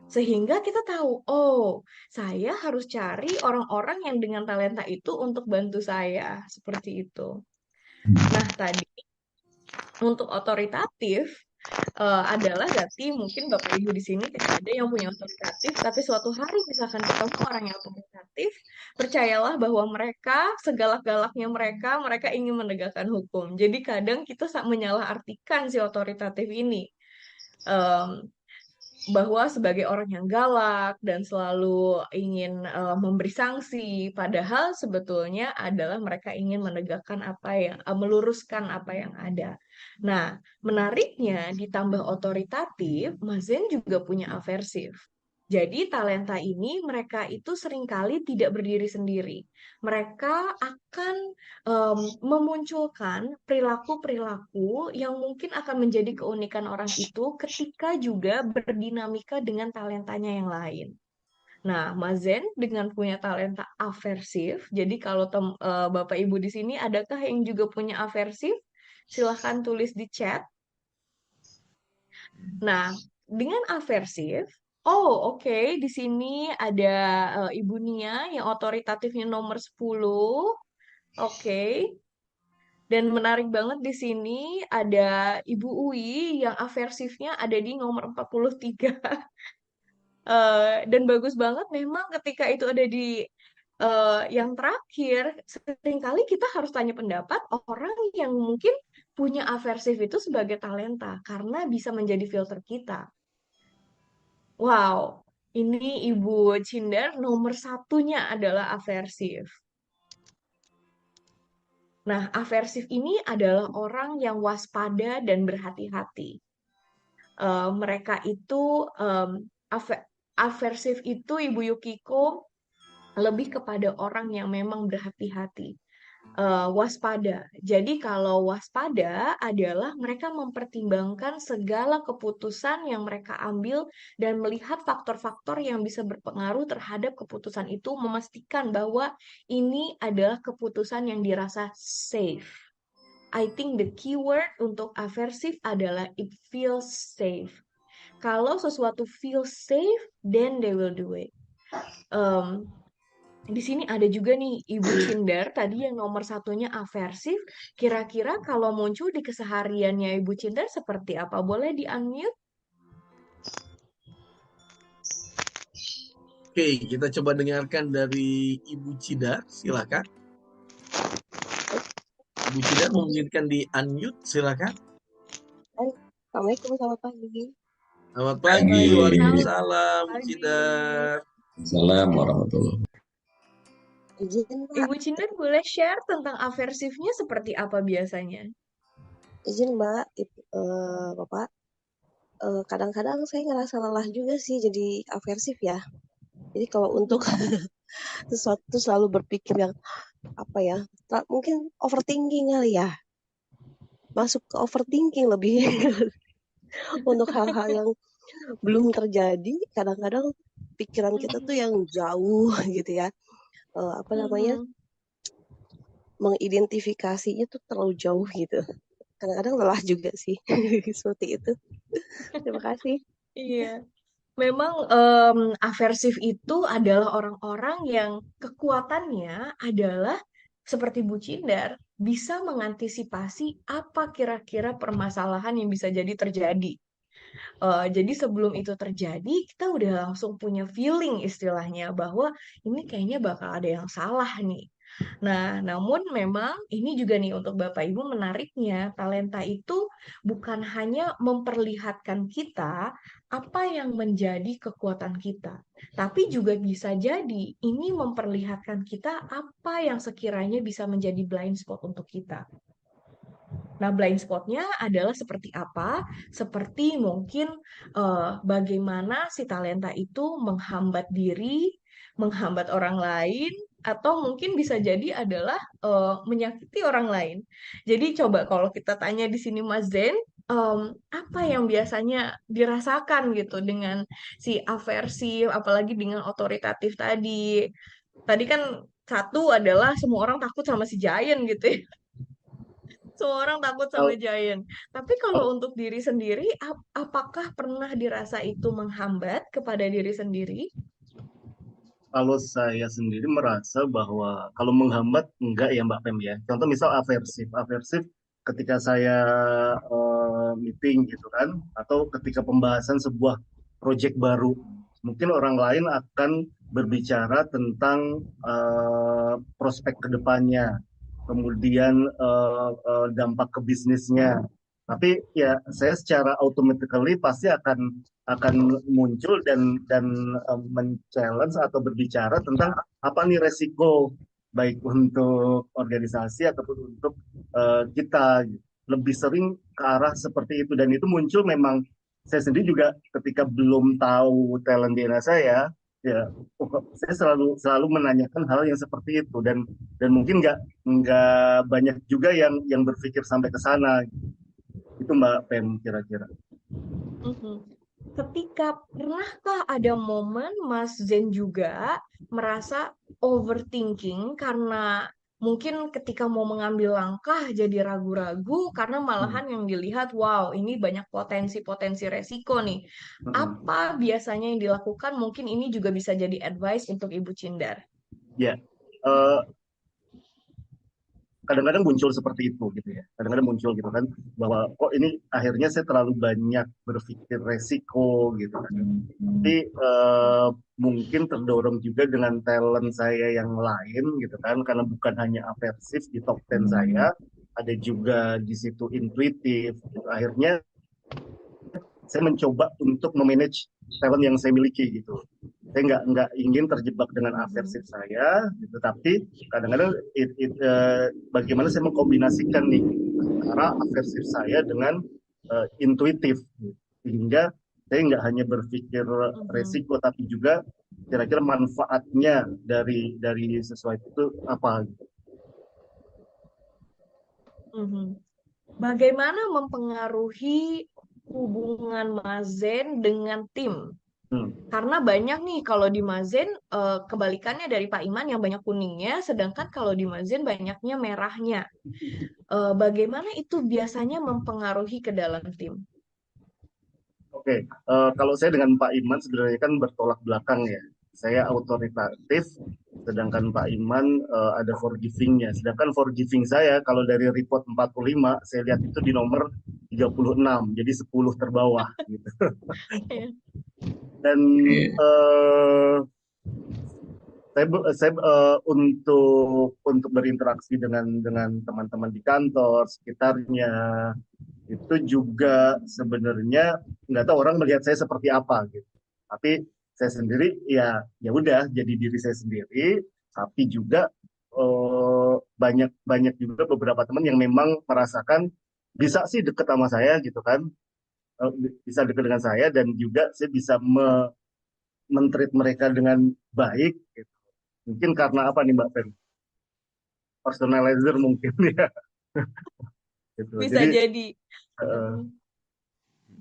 Sehingga kita tahu, oh, saya harus cari orang-orang yang dengan talenta itu untuk bantu saya. Seperti itu. Nah, tadi untuk otoritatif adalah berarti mungkin Bapak Ibu di sini tidak ada yang punya otoritatif, tapi suatu hari misalkan ketemu orang yang otoritatif, percayalah bahwa mereka, segalak-galaknya mereka ingin menegakkan hukum. Jadi kadang kita menyalahartikan si otoritatif ini. Bahwa sebagai orang yang galak dan selalu ingin memberi sanksi, padahal sebetulnya adalah mereka ingin menegakkan meluruskan apa yang ada. Nah, menariknya ditambah otoritatif, Mazen juga punya aversif. Jadi talenta ini mereka itu seringkali tidak berdiri sendiri. Mereka akan memunculkan perilaku-perilaku yang mungkin akan menjadi keunikan orang itu ketika juga berdinamika dengan talentanya yang lain. Nah, Mazen dengan punya talenta aversif, jadi kalau Bapak Ibu di sini adakah yang juga punya aversif? Silahkan tulis di chat. Nah, dengan aversif, oke, di sini ada Ibu Nia yang otoritatifnya nomor 10. Oke. Dan menarik banget di sini ada Ibu Uwi yang aversifnya ada di nomor 43. Dan bagus banget memang ketika itu ada di yang terakhir, seringkali kita harus tanya pendapat orang yang mungkin punya aversif itu sebagai talenta karena bisa menjadi filter kita. Wow, ini Ibu Cinder nomor satunya adalah aversif. Nah, aversif ini adalah orang yang waspada dan berhati-hati. Mereka itu aversif itu Ibu Yukiko lebih kepada orang yang memang berhati-hati. Waspada. Jadi kalau waspada adalah mereka mempertimbangkan segala keputusan yang mereka ambil dan melihat faktor-faktor yang bisa berpengaruh terhadap keputusan itu, memastikan bahwa ini adalah keputusan yang dirasa safe. I think the keyword untuk aversif adalah it feels safe. Kalau sesuatu feels safe, then they will do it. Di sini ada juga nih Ibu Cinder, tadi yang nomor satunya aversif. Kira-kira kalau muncul di kesehariannya Ibu Cinder seperti apa? Boleh di-unmute? Oke, kita coba dengarkan dari Ibu Cidar, silakan. Ibu Cidar memungkinkan di-unmute, silakan. Assalamualaikum, selamat pagi. Selamat pagi, waalaikumsalam, Bu Cidar. Assalamualaikum warahmatullahi wabarakatuh. Izin Mbak, Ibu Cinder boleh share tentang aversifnya seperti apa biasanya? izin Mbak, Bapak. Kadang-kadang saya ngerasa lelah juga sih jadi aversif ya. Jadi kalau untuk sesuatu selalu berpikir yang mungkin overthinking kali ya. Masuk ke overthinking lebih untuk hal-hal yang belum terjadi. Kadang-kadang pikiran kita tuh yang jauh gitu ya. apa namanya, Mhm. mengidentifikasinya tuh terlalu jauh gitu. Kadang-kadang lelah juga sih seperti itu. Terima kasih. Iya. Memang aversif itu adalah orang-orang yang kekuatannya adalah seperti Bu Cindar, bisa mengantisipasi apa kira-kira permasalahan yang bisa jadi terjadi. Jadi sebelum itu terjadi, kita udah langsung punya feeling istilahnya bahwa ini kayaknya bakal ada yang salah nih. Nah, namun memang ini juga nih untuk Bapak Ibu menariknya, talenta itu bukan hanya memperlihatkan kita apa yang menjadi kekuatan kita, tapi juga bisa jadi ini memperlihatkan kita apa yang sekiranya bisa menjadi blind spot untuk kita. Nah, blind spotnya adalah seperti apa? Seperti mungkin bagaimana si talenta itu menghambat diri, menghambat orang lain, atau mungkin bisa jadi adalah menyakiti orang lain. Jadi coba kalau kita tanya di sini Mas Zen, apa yang biasanya dirasakan gitu dengan si aversif, apalagi dengan otoritatif tadi. Tadi kan satu adalah semua orang takut sama si Giant gitu ya. Semua orang takut sama Kalau, Giant. Tapi kalau untuk diri sendiri, apakah pernah dirasa itu menghambat kepada diri sendiri? kalau saya sendiri merasa bahwa kalau menghambat enggak ya Mbak Pem ya. Contoh misal aversif, aversif ketika saya meeting gitu kan, atau ketika pembahasan sebuah proyek baru, mungkin orang lain akan berbicara tentang prospek kedepannya, kemudian dampak ke bisnisnya. Tapi ya saya secara automatically pasti akan muncul dan men-challenge atau berbicara tentang apa nih resiko baik untuk organisasi ataupun untuk kita. Lebih sering ke arah seperti itu dan itu muncul memang saya sendiri juga ketika belum tahu talent DNA saya ya saya selalu selalu menanyakan hal yang seperti itu dan mungkin nggak banyak juga yang berpikir sampai ke sana. Itu Mbak Pem kira-kira. Mhm. Ketika pernahkah ada momen Mas Zen juga merasa overthinking karena mungkin ketika mau mengambil langkah jadi ragu-ragu karena Hmm. malahan yang dilihat, wow, ini banyak potensi-potensi resiko nih. Hmm. Apa biasanya yang dilakukan? Mungkin ini juga bisa jadi advice untuk Ibu Cindar. Ya, eh, kadang-kadang muncul seperti itu gitu ya. Kadang-kadang muncul gitu kan bahwa kok ini akhirnya saya terlalu banyak berpikir resiko gitu kan. Tapi mungkin terdorong juga dengan talent saya yang lain gitu kan karena bukan hanya aversif di top 10 saya, ada juga di situ intuitif. Gitu. Akhirnya saya mencoba untuk memanage talent yang saya miliki gitu. Saya nggak ingin terjebak dengan aversif saya, gitu. Tapi kadang-kadang bagaimana saya mengkombinasikan nih antara aversif saya dengan intuitif, gitu. Sehingga saya nggak hanya berpikir Mhm. resiko, tapi juga kira-kira manfaatnya dari sesuatu itu apa. Gitu. Mhm. Bagaimana mempengaruhi hubungan Mazen dengan tim? Hmm. Karena banyak nih kalau di Mazen kebalikannya dari Pak Iman yang banyak kuningnya, sedangkan kalau di Mazen banyaknya merahnya. Bagaimana itu biasanya mempengaruhi ke dalam tim? Oke, kalau saya dengan Pak Iman sebenarnya kan bertolak belakang ya. Saya autoritatif, sedangkan Pak Iman ada forgiving-nya. Sedangkan forgiving saya kalau dari report 45, saya lihat itu di nomor 36, jadi 10 terbawah gitu. Dan Iya. saya untuk berinteraksi dengan teman-teman di kantor sekitarnya itu juga sebenarnya nggak tahu orang melihat saya seperti apa gitu. Tapi saya sendiri ya ya udah jadi diri saya sendiri. Tapi juga banyak banyak juga beberapa teman yang memang merasakan bisa sih deket sama saya gitu kan. Bisa deket dengan saya dan juga saya bisa mentreat mereka dengan baik. Gitu. Mungkin karena apa nih Mbak Pen? Personalizer mungkin ya. Gitu. Bisa Jadi jadi. eh,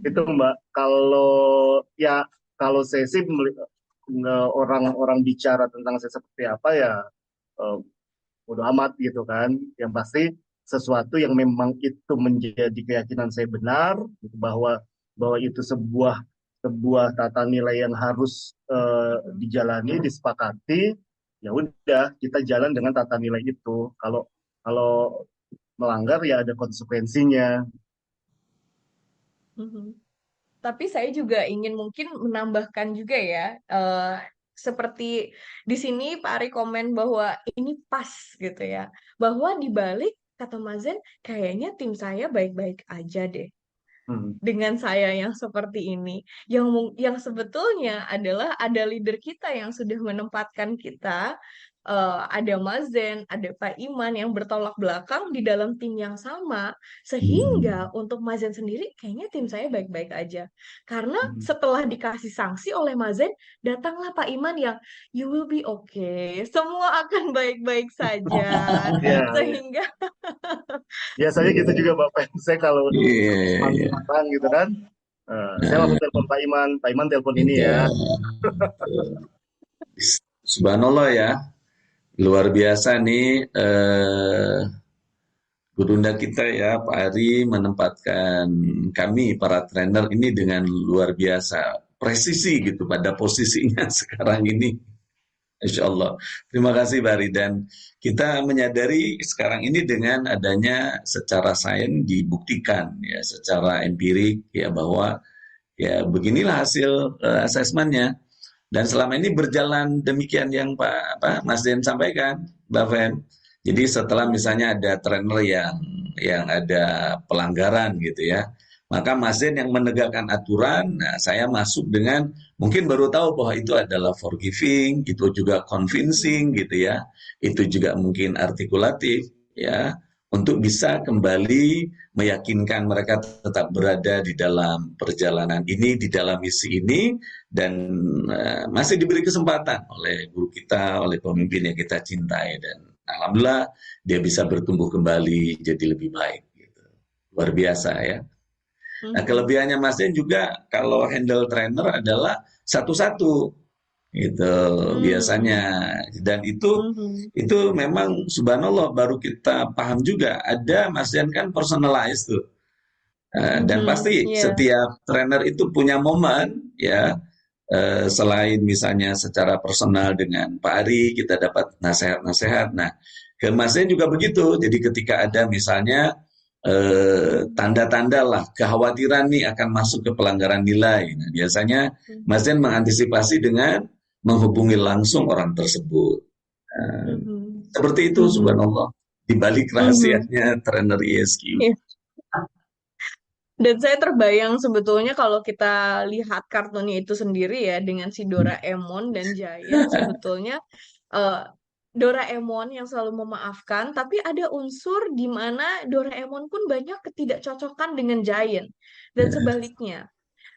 itu Mbak, kalau saya sih orang-orang bicara tentang saya seperti apa ya eh, bodo amat gitu kan. Yang pasti sesuatu yang memang itu menjadi keyakinan saya benar, gitu, bahwa itu sebuah tata nilai yang harus dijalani, disepakati. Ya udah, kita jalan dengan tata nilai itu. Kalau melanggar ya ada konsekuensinya. Mhm. Tapi saya juga ingin mungkin menambahkan juga ya, seperti di sini Pak Ari komen bahwa ini pas gitu ya, bahwa di balik kata Mazen, kayaknya tim saya baik-baik aja deh Hmm. dengan saya yang seperti ini. Yang sebetulnya adalah ada leader kita yang sudah menempatkan kita, ada Mazen, ada Pak Iman yang bertolak belakang di dalam tim yang sama, sehingga untuk Mazen sendiri kayaknya tim saya baik-baik aja. Karena setelah dikasih sanksi oleh Mazen, datanglah Pak Iman yang you will be okay, semua akan baik-baik saja. Ya, Sehingga biasanya gitu Iya, juga Bapak. Saya kalau iya, iya. marah gitu kan, saya Nah, langsung telepon Pak Iman telepon ini itu. ya. Subhanallah ya, luar biasa nih Gurunda kita ya, Pak Ari menempatkan kami para trainer ini dengan luar biasa presisi gitu pada posisinya sekarang ini. Insya Allah. Terima kasih Pak Ari dan kita menyadari sekarang ini dengan adanya secara sains dibuktikan ya secara empirik ya bahwa ya beginilah hasil asesmennya dan selama ini berjalan demikian yang Mas Den sampaikan, Mbak Fen. Jadi setelah misalnya ada trainer yang ada pelanggaran gitu ya, maka Mas Den yang menegakkan aturan, nah saya masuk dengan mungkin baru tahu bahwa itu adalah forgiving, itu juga convincing gitu ya, itu juga mungkin artikulatif ya, untuk bisa kembali meyakinkan mereka tetap berada di dalam perjalanan ini, di dalam misi ini, dan masih diberi kesempatan oleh guru kita, oleh pemimpin yang kita cintai dan alhamdulillah dia bisa bertumbuh kembali jadi lebih baik. Gitu. Luar biasa ya. Nah kelebihannya Mas Den juga kalau handle trainer adalah satu-satu gitu biasanya dan itu memang subhanallah baru kita paham juga ada Mas Den kan personalized tuh. Dan pasti Iya. setiap trainer itu punya momen ya selain misalnya secara personal dengan Pak Ari kita dapat nasihat-nasihat. Nah, ke Mas Den juga begitu. Jadi ketika ada misalnya tanda-tanda lah kekhawatiran nih akan masuk ke pelanggaran nilai. Nah, biasanya Mas Den mengantisipasi dengan menghubungi langsung orang tersebut. Seperti itu subhanallah. Di balik rahasianya trainer ESQ. Iya. Dan saya terbayang sebetulnya kalau kita lihat kartunnya itu sendiri ya dengan si Doraemon dan Giant sebetulnya eh, Doraemon yang selalu memaafkan, tapi ada unsur di mana Doraemon pun banyak ketidakcocokan dengan Giant dan sebaliknya.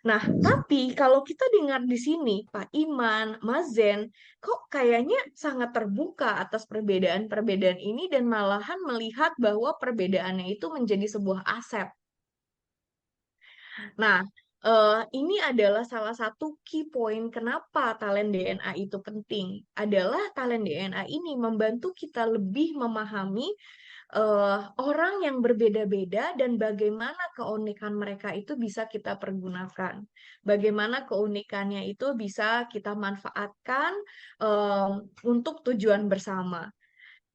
Nah, tapi kalau kita dengar di sini Pak Iman, Mazen, kok kayaknya sangat terbuka atas perbedaan-perbedaan ini dan malahan melihat bahwa perbedaannya itu menjadi sebuah aset. Nah, ini adalah salah satu key point kenapa talent DNA itu penting. Adalah talent DNA ini membantu kita lebih memahami orang yang berbeda-beda dan bagaimana keunikan mereka itu bisa kita pergunakan. Bagaimana keunikannya itu bisa kita manfaatkan untuk tujuan bersama.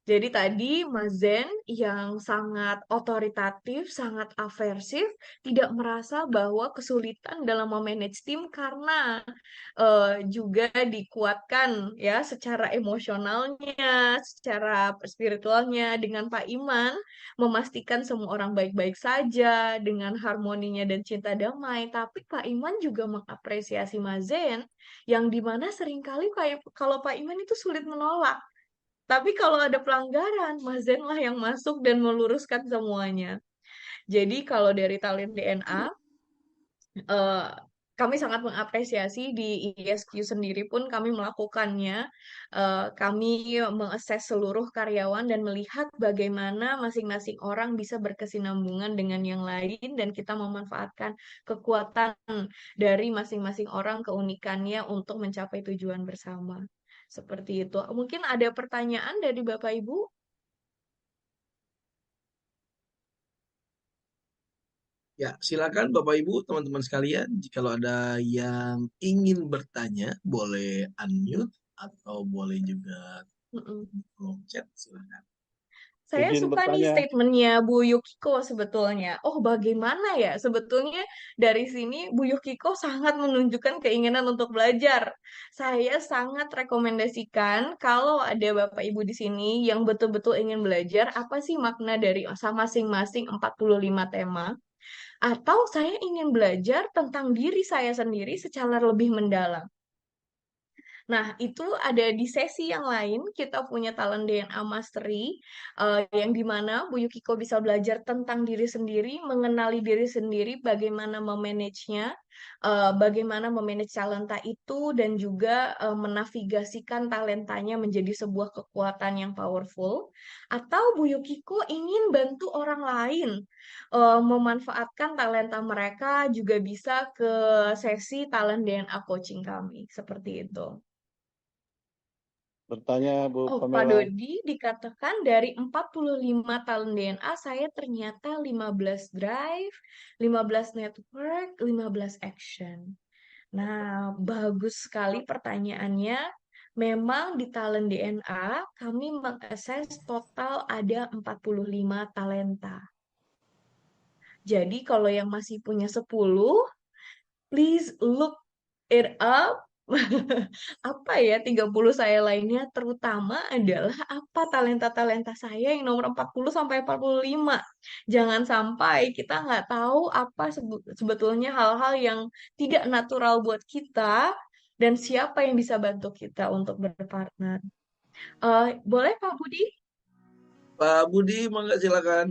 Jadi tadi Mazen yang sangat otoritatif, sangat aversif, tidak merasa bahwa kesulitan dalam memanage tim karena juga dikuatkan ya secara emosionalnya, secara spiritualnya dengan Pak Iman, memastikan semua orang baik-baik saja dengan harmoninya dan cinta damai. Tapi Pak Iman juga mengapresiasi Mazen yang dimana seringkali kalau Pak Iman itu sulit menolak. Tapi kalau ada pelanggaran, Mas Zen lah yang masuk dan meluruskan semuanya. Jadi kalau dari talent DNA, eh, kami sangat mengapresiasi di ISQ sendiri pun kami melakukannya. Kami mengakses seluruh karyawan dan melihat bagaimana masing-masing orang bisa berkesinambungan dengan yang lain dan kita memanfaatkan kekuatan dari masing-masing orang keunikannya untuk mencapai tujuan bersama. Seperti itu. Mungkin ada pertanyaan dari Bapak Ibu? Ya, silakan Bapak Ibu, teman-teman sekalian. Jikalau ada yang ingin bertanya, boleh unmute atau boleh juga Mm-mm. kolom chat, silakan. Saya Izin suka nih bertanya. statementnya Bu Yukiko sebetulnya. Oh, bagaimana ya? Sebetulnya dari sini Bu Yukiko sangat menunjukkan keinginan untuk belajar. Saya sangat rekomendasikan kalau ada Bapak Ibu di sini yang betul-betul ingin belajar, apa sih makna dari masing-masing 45 tema? Atau saya ingin belajar tentang diri saya sendiri secara lebih mendalam. Nah, itu ada di sesi yang lain, kita punya Talent DNA Mastery, yang dimana Bu Yukiko bisa belajar tentang diri sendiri, mengenali diri sendiri, bagaimana memanage-nya, bagaimana memanage talenta itu, dan juga menavigasikan talentanya menjadi sebuah kekuatan yang powerful. Atau Bu Yukiko ingin bantu orang lain, memanfaatkan talenta mereka, juga bisa ke sesi Talent DNA Coaching kami, seperti itu. Bertanya Bu Oh, Pak Pamela. Dodi dikatakan dari 45 talent DNA, saya ternyata 15 drive, 15 network, 15 action. Nah, bagus sekali pertanyaannya. Memang di talent DNA, kami mengakses total ada 45 talenta. Jadi, kalau yang masih punya 10, please look it up. Apa ya 30 saya lainnya, terutama adalah apa talenta-talenta saya yang nomor 40 sampai 45. Jangan sampai kita nggak tahu apa sebetulnya hal-hal yang tidak natural buat kita dan siapa yang bisa bantu kita untuk berpartner. Boleh Pak Budi? Pak Budi, mangga silakan.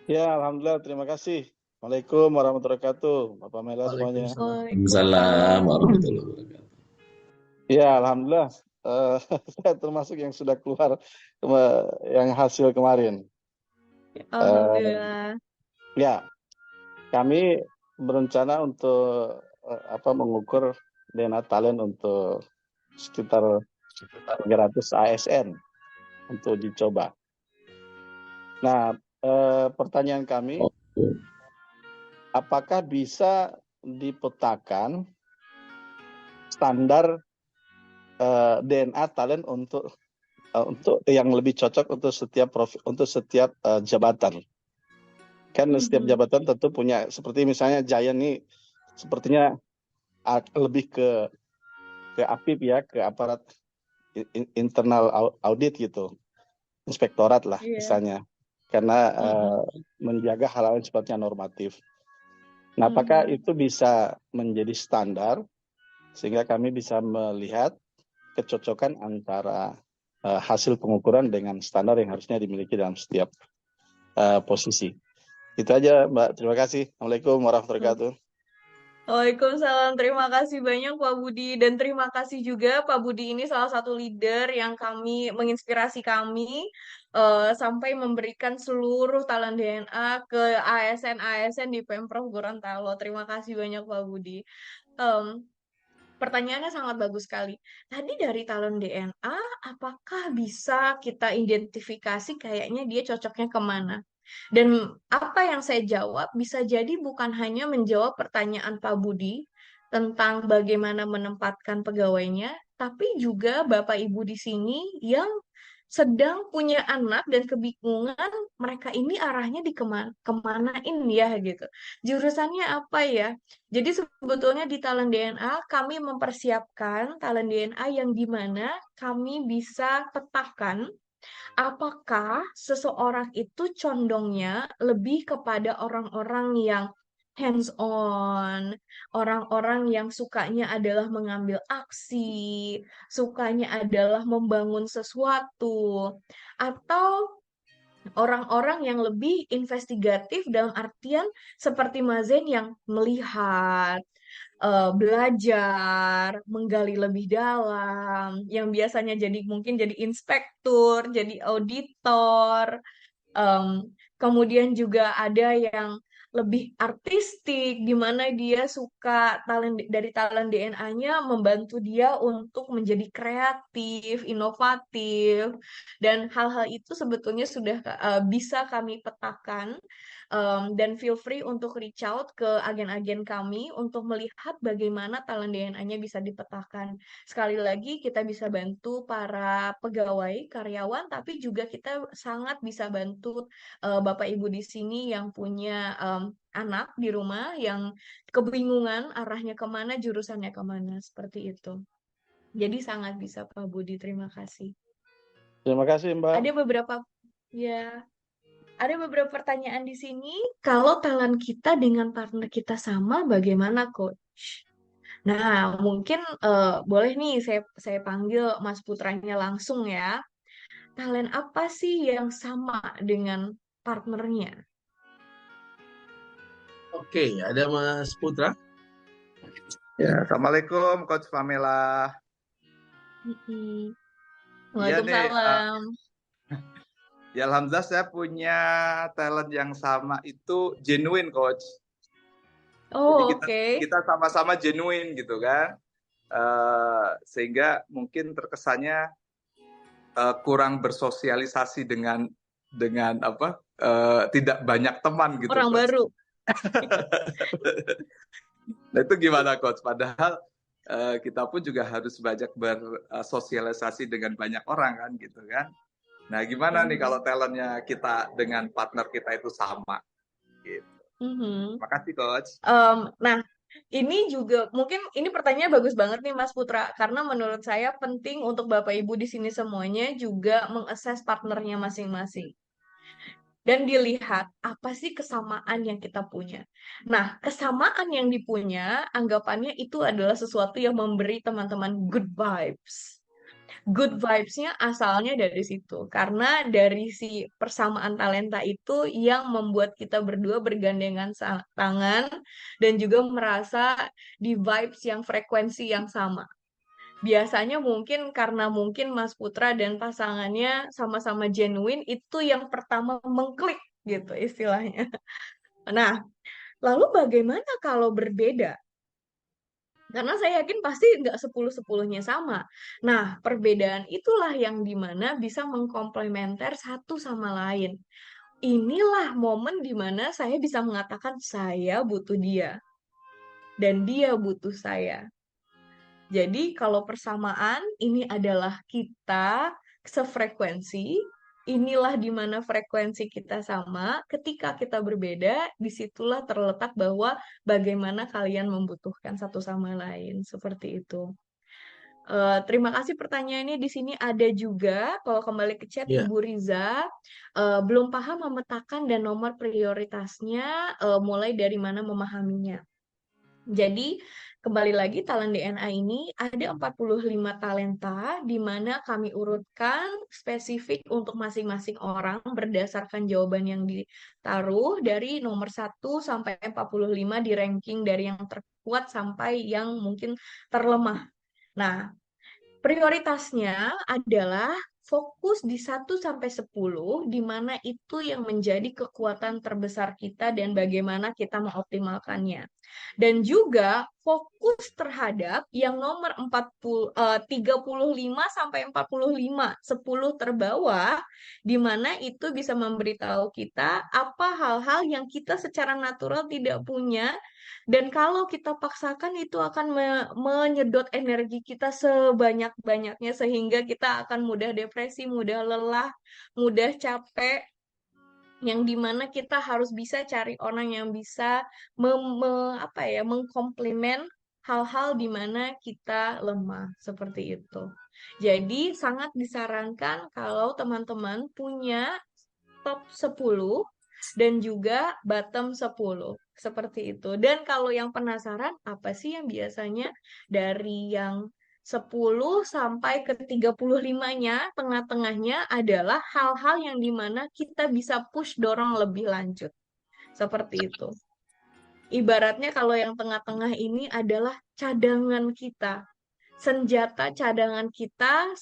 Ya, Alhamdulillah. Terima kasih. Assalamualaikum warahmatullahi wabarakatuh. Bapak Pamela semuanya. Waalaikumsalam warahmatullahi wabarakatuh. Ya, Alhamdulillah. Saya termasuk yang sudah keluar yang hasil kemarin. Alhamdulillah. Ya, kami berencana untuk mengukur DNA talent untuk sekitar 300 ASN untuk dicoba. Nah, pertanyaan kami, apakah bisa dipetakan standar DNA talent untuk yang lebih cocok untuk setiap jabatan? Kan setiap jabatan tentu punya, seperti misalnya Giant ini sepertinya lebih ke APIP ya, ke aparat internal audit gitu, inspektorat lah misalnya, karena menjaga hal-hal yang sifatnya normatif. Nah, apakah itu bisa menjadi standar sehingga kami bisa melihat kecocokan antara hasil pengukuran dengan standar yang harusnya dimiliki dalam setiap posisi. Itu aja, Mbak. Terima kasih. Assalamualaikum warahmatullahi wabarakatuh. Waalaikumsalam, terima kasih banyak Pak Budi, dan terima kasih juga Pak Budi ini salah satu leader yang menginspirasi kami sampai memberikan seluruh talent DNA ke ASN-ASN di Pemprov Gorontalo. Terima kasih banyak Pak Budi. Pertanyaannya sangat bagus sekali. Tadi dari talent DNA, apakah bisa kita identifikasi kayaknya dia cocoknya kemana? Dan apa yang saya jawab bisa jadi bukan hanya menjawab pertanyaan Pak Budi tentang bagaimana menempatkan pegawainya, tapi juga Bapak Ibu di sini yang sedang punya anak dan kebingungan mereka ini arahnya kemanain ya gitu. Jurusannya apa ya? Jadi sebetulnya di Talent DNA kami mempersiapkan Talent DNA yang dimana kami bisa petakan apakah seseorang itu condongnya lebih kepada orang-orang yang hands-on, orang-orang yang sukanya adalah mengambil aksi, sukanya adalah membangun sesuatu, atau orang-orang yang lebih investigatif dalam artian seperti Mazen yang melihat, belajar, menggali lebih dalam, yang biasanya mungkin jadi inspektur, jadi auditor, kemudian juga ada yang lebih artistik, di mana dia suka dari talent DNA-nya membantu dia untuk menjadi kreatif, inovatif, dan hal-hal itu sebetulnya sudah bisa kami petakan. Dan feel free untuk reach out ke agen-agen kami untuk melihat bagaimana talent DNA-nya bisa dipetakan. Sekali lagi, kita bisa bantu para pegawai, karyawan, tapi juga kita sangat bisa bantu Bapak Ibu di sini yang punya anak di rumah yang kebingungan arahnya kemana, jurusannya kemana, seperti itu. Jadi sangat bisa Pak Budi, terima kasih. Terima kasih Mbak. Ada beberapa pertanyaan di sini. Kalau talent kita dengan partner kita sama, bagaimana Coach? Nah, mungkin boleh nih saya panggil Mas Putranya langsung ya. Talent apa sih yang sama dengan partnernya? Oke, ada Mas Putra. Ya, Assalamualaikum Coach Pamela. Waalaikumsalam. Ya, alhamdulillah saya punya talent yang sama itu genuine Coach. Oh, Jadi kita sama-sama genuine gitu kan. Sehingga mungkin terkesannya kurang bersosialisasi dengan tidak banyak teman gitu. Orang Coach. baru. Nah itu gimana Coach? Padahal kita pun juga harus banyak bersosialisasi dengan banyak orang kan gitu kan. Nah gimana nih kalau talentnya kita dengan partner kita itu sama? Gitu. Terima kasih Coach. Nah, ini juga mungkin ini pertanyaannya bagus banget nih Mas Putra, karena menurut saya penting untuk Bapak Ibu di sini semuanya juga mengakses partnernya masing-masing. Dan dilihat apa sih kesamaan yang kita punya. Nah, kesamaan yang dipunya, anggapannya itu adalah sesuatu yang memberi teman-teman good vibes. Good vibes-nya asalnya dari situ. Karena dari si persamaan talenta itu yang membuat kita berdua bergandengan tangan dan juga merasa di vibes yang frekuensi yang sama. Biasanya mungkin karena mungkin Mas Putra dan pasangannya sama-sama genuine, itu yang pertama mengklik gitu istilahnya. Nah, lalu bagaimana kalau berbeda? Karena saya yakin pasti nggak 10-10-nya sama. Nah, perbedaan itulah yang dimana bisa mengkomplementer satu sama lain. Inilah momen dimana saya bisa mengatakan saya butuh dia. Dan dia butuh saya. Jadi kalau persamaan ini adalah kita sefrekuensi, inilah di mana frekuensi kita sama. Ketika kita berbeda, disitulah terletak bahwa bagaimana kalian membutuhkan satu sama lain, seperti itu. Terima kasih pertanyaannya. Di sini ada juga, kalau kembali ke chat, Ibu Riza, belum paham memetakan dan nomor prioritasnya, mulai dari mana memahaminya. Jadi, kembali lagi talent DNA ini ada 45 talenta di mana kami urutkan spesifik untuk masing-masing orang berdasarkan jawaban yang ditaruh dari nomor 1 sampai 45 di ranking dari yang terkuat sampai yang mungkin terlemah. Nah, prioritasnya adalah fokus di 1 sampai 10, di mana itu yang menjadi kekuatan terbesar kita dan bagaimana kita mengoptimalkannya. Dan juga fokus terhadap yang nomor 35 sampai 45, 10 terbawah, di mana itu bisa memberitahu kita apa hal-hal yang kita secara natural tidak punya, dan kalau kita paksakan itu akan menyedot energi kita sebanyak-banyaknya sehingga kita akan mudah depresi, mudah lelah, mudah capek, yang dimana kita harus bisa cari orang yang bisa mengkomplement hal-hal di mana kita lemah, seperti itu. Jadi sangat disarankan kalau teman-teman punya top 10 dan juga bottom 10. Seperti itu. Dan kalau yang penasaran, apa sih yang biasanya dari yang 10 sampai ke 35-nya, tengah-tengahnya adalah hal-hal yang dimana kita bisa push dorong lebih lanjut. Seperti itu. Ibaratnya kalau yang tengah-tengah ini adalah cadangan kita. Senjata cadangan kita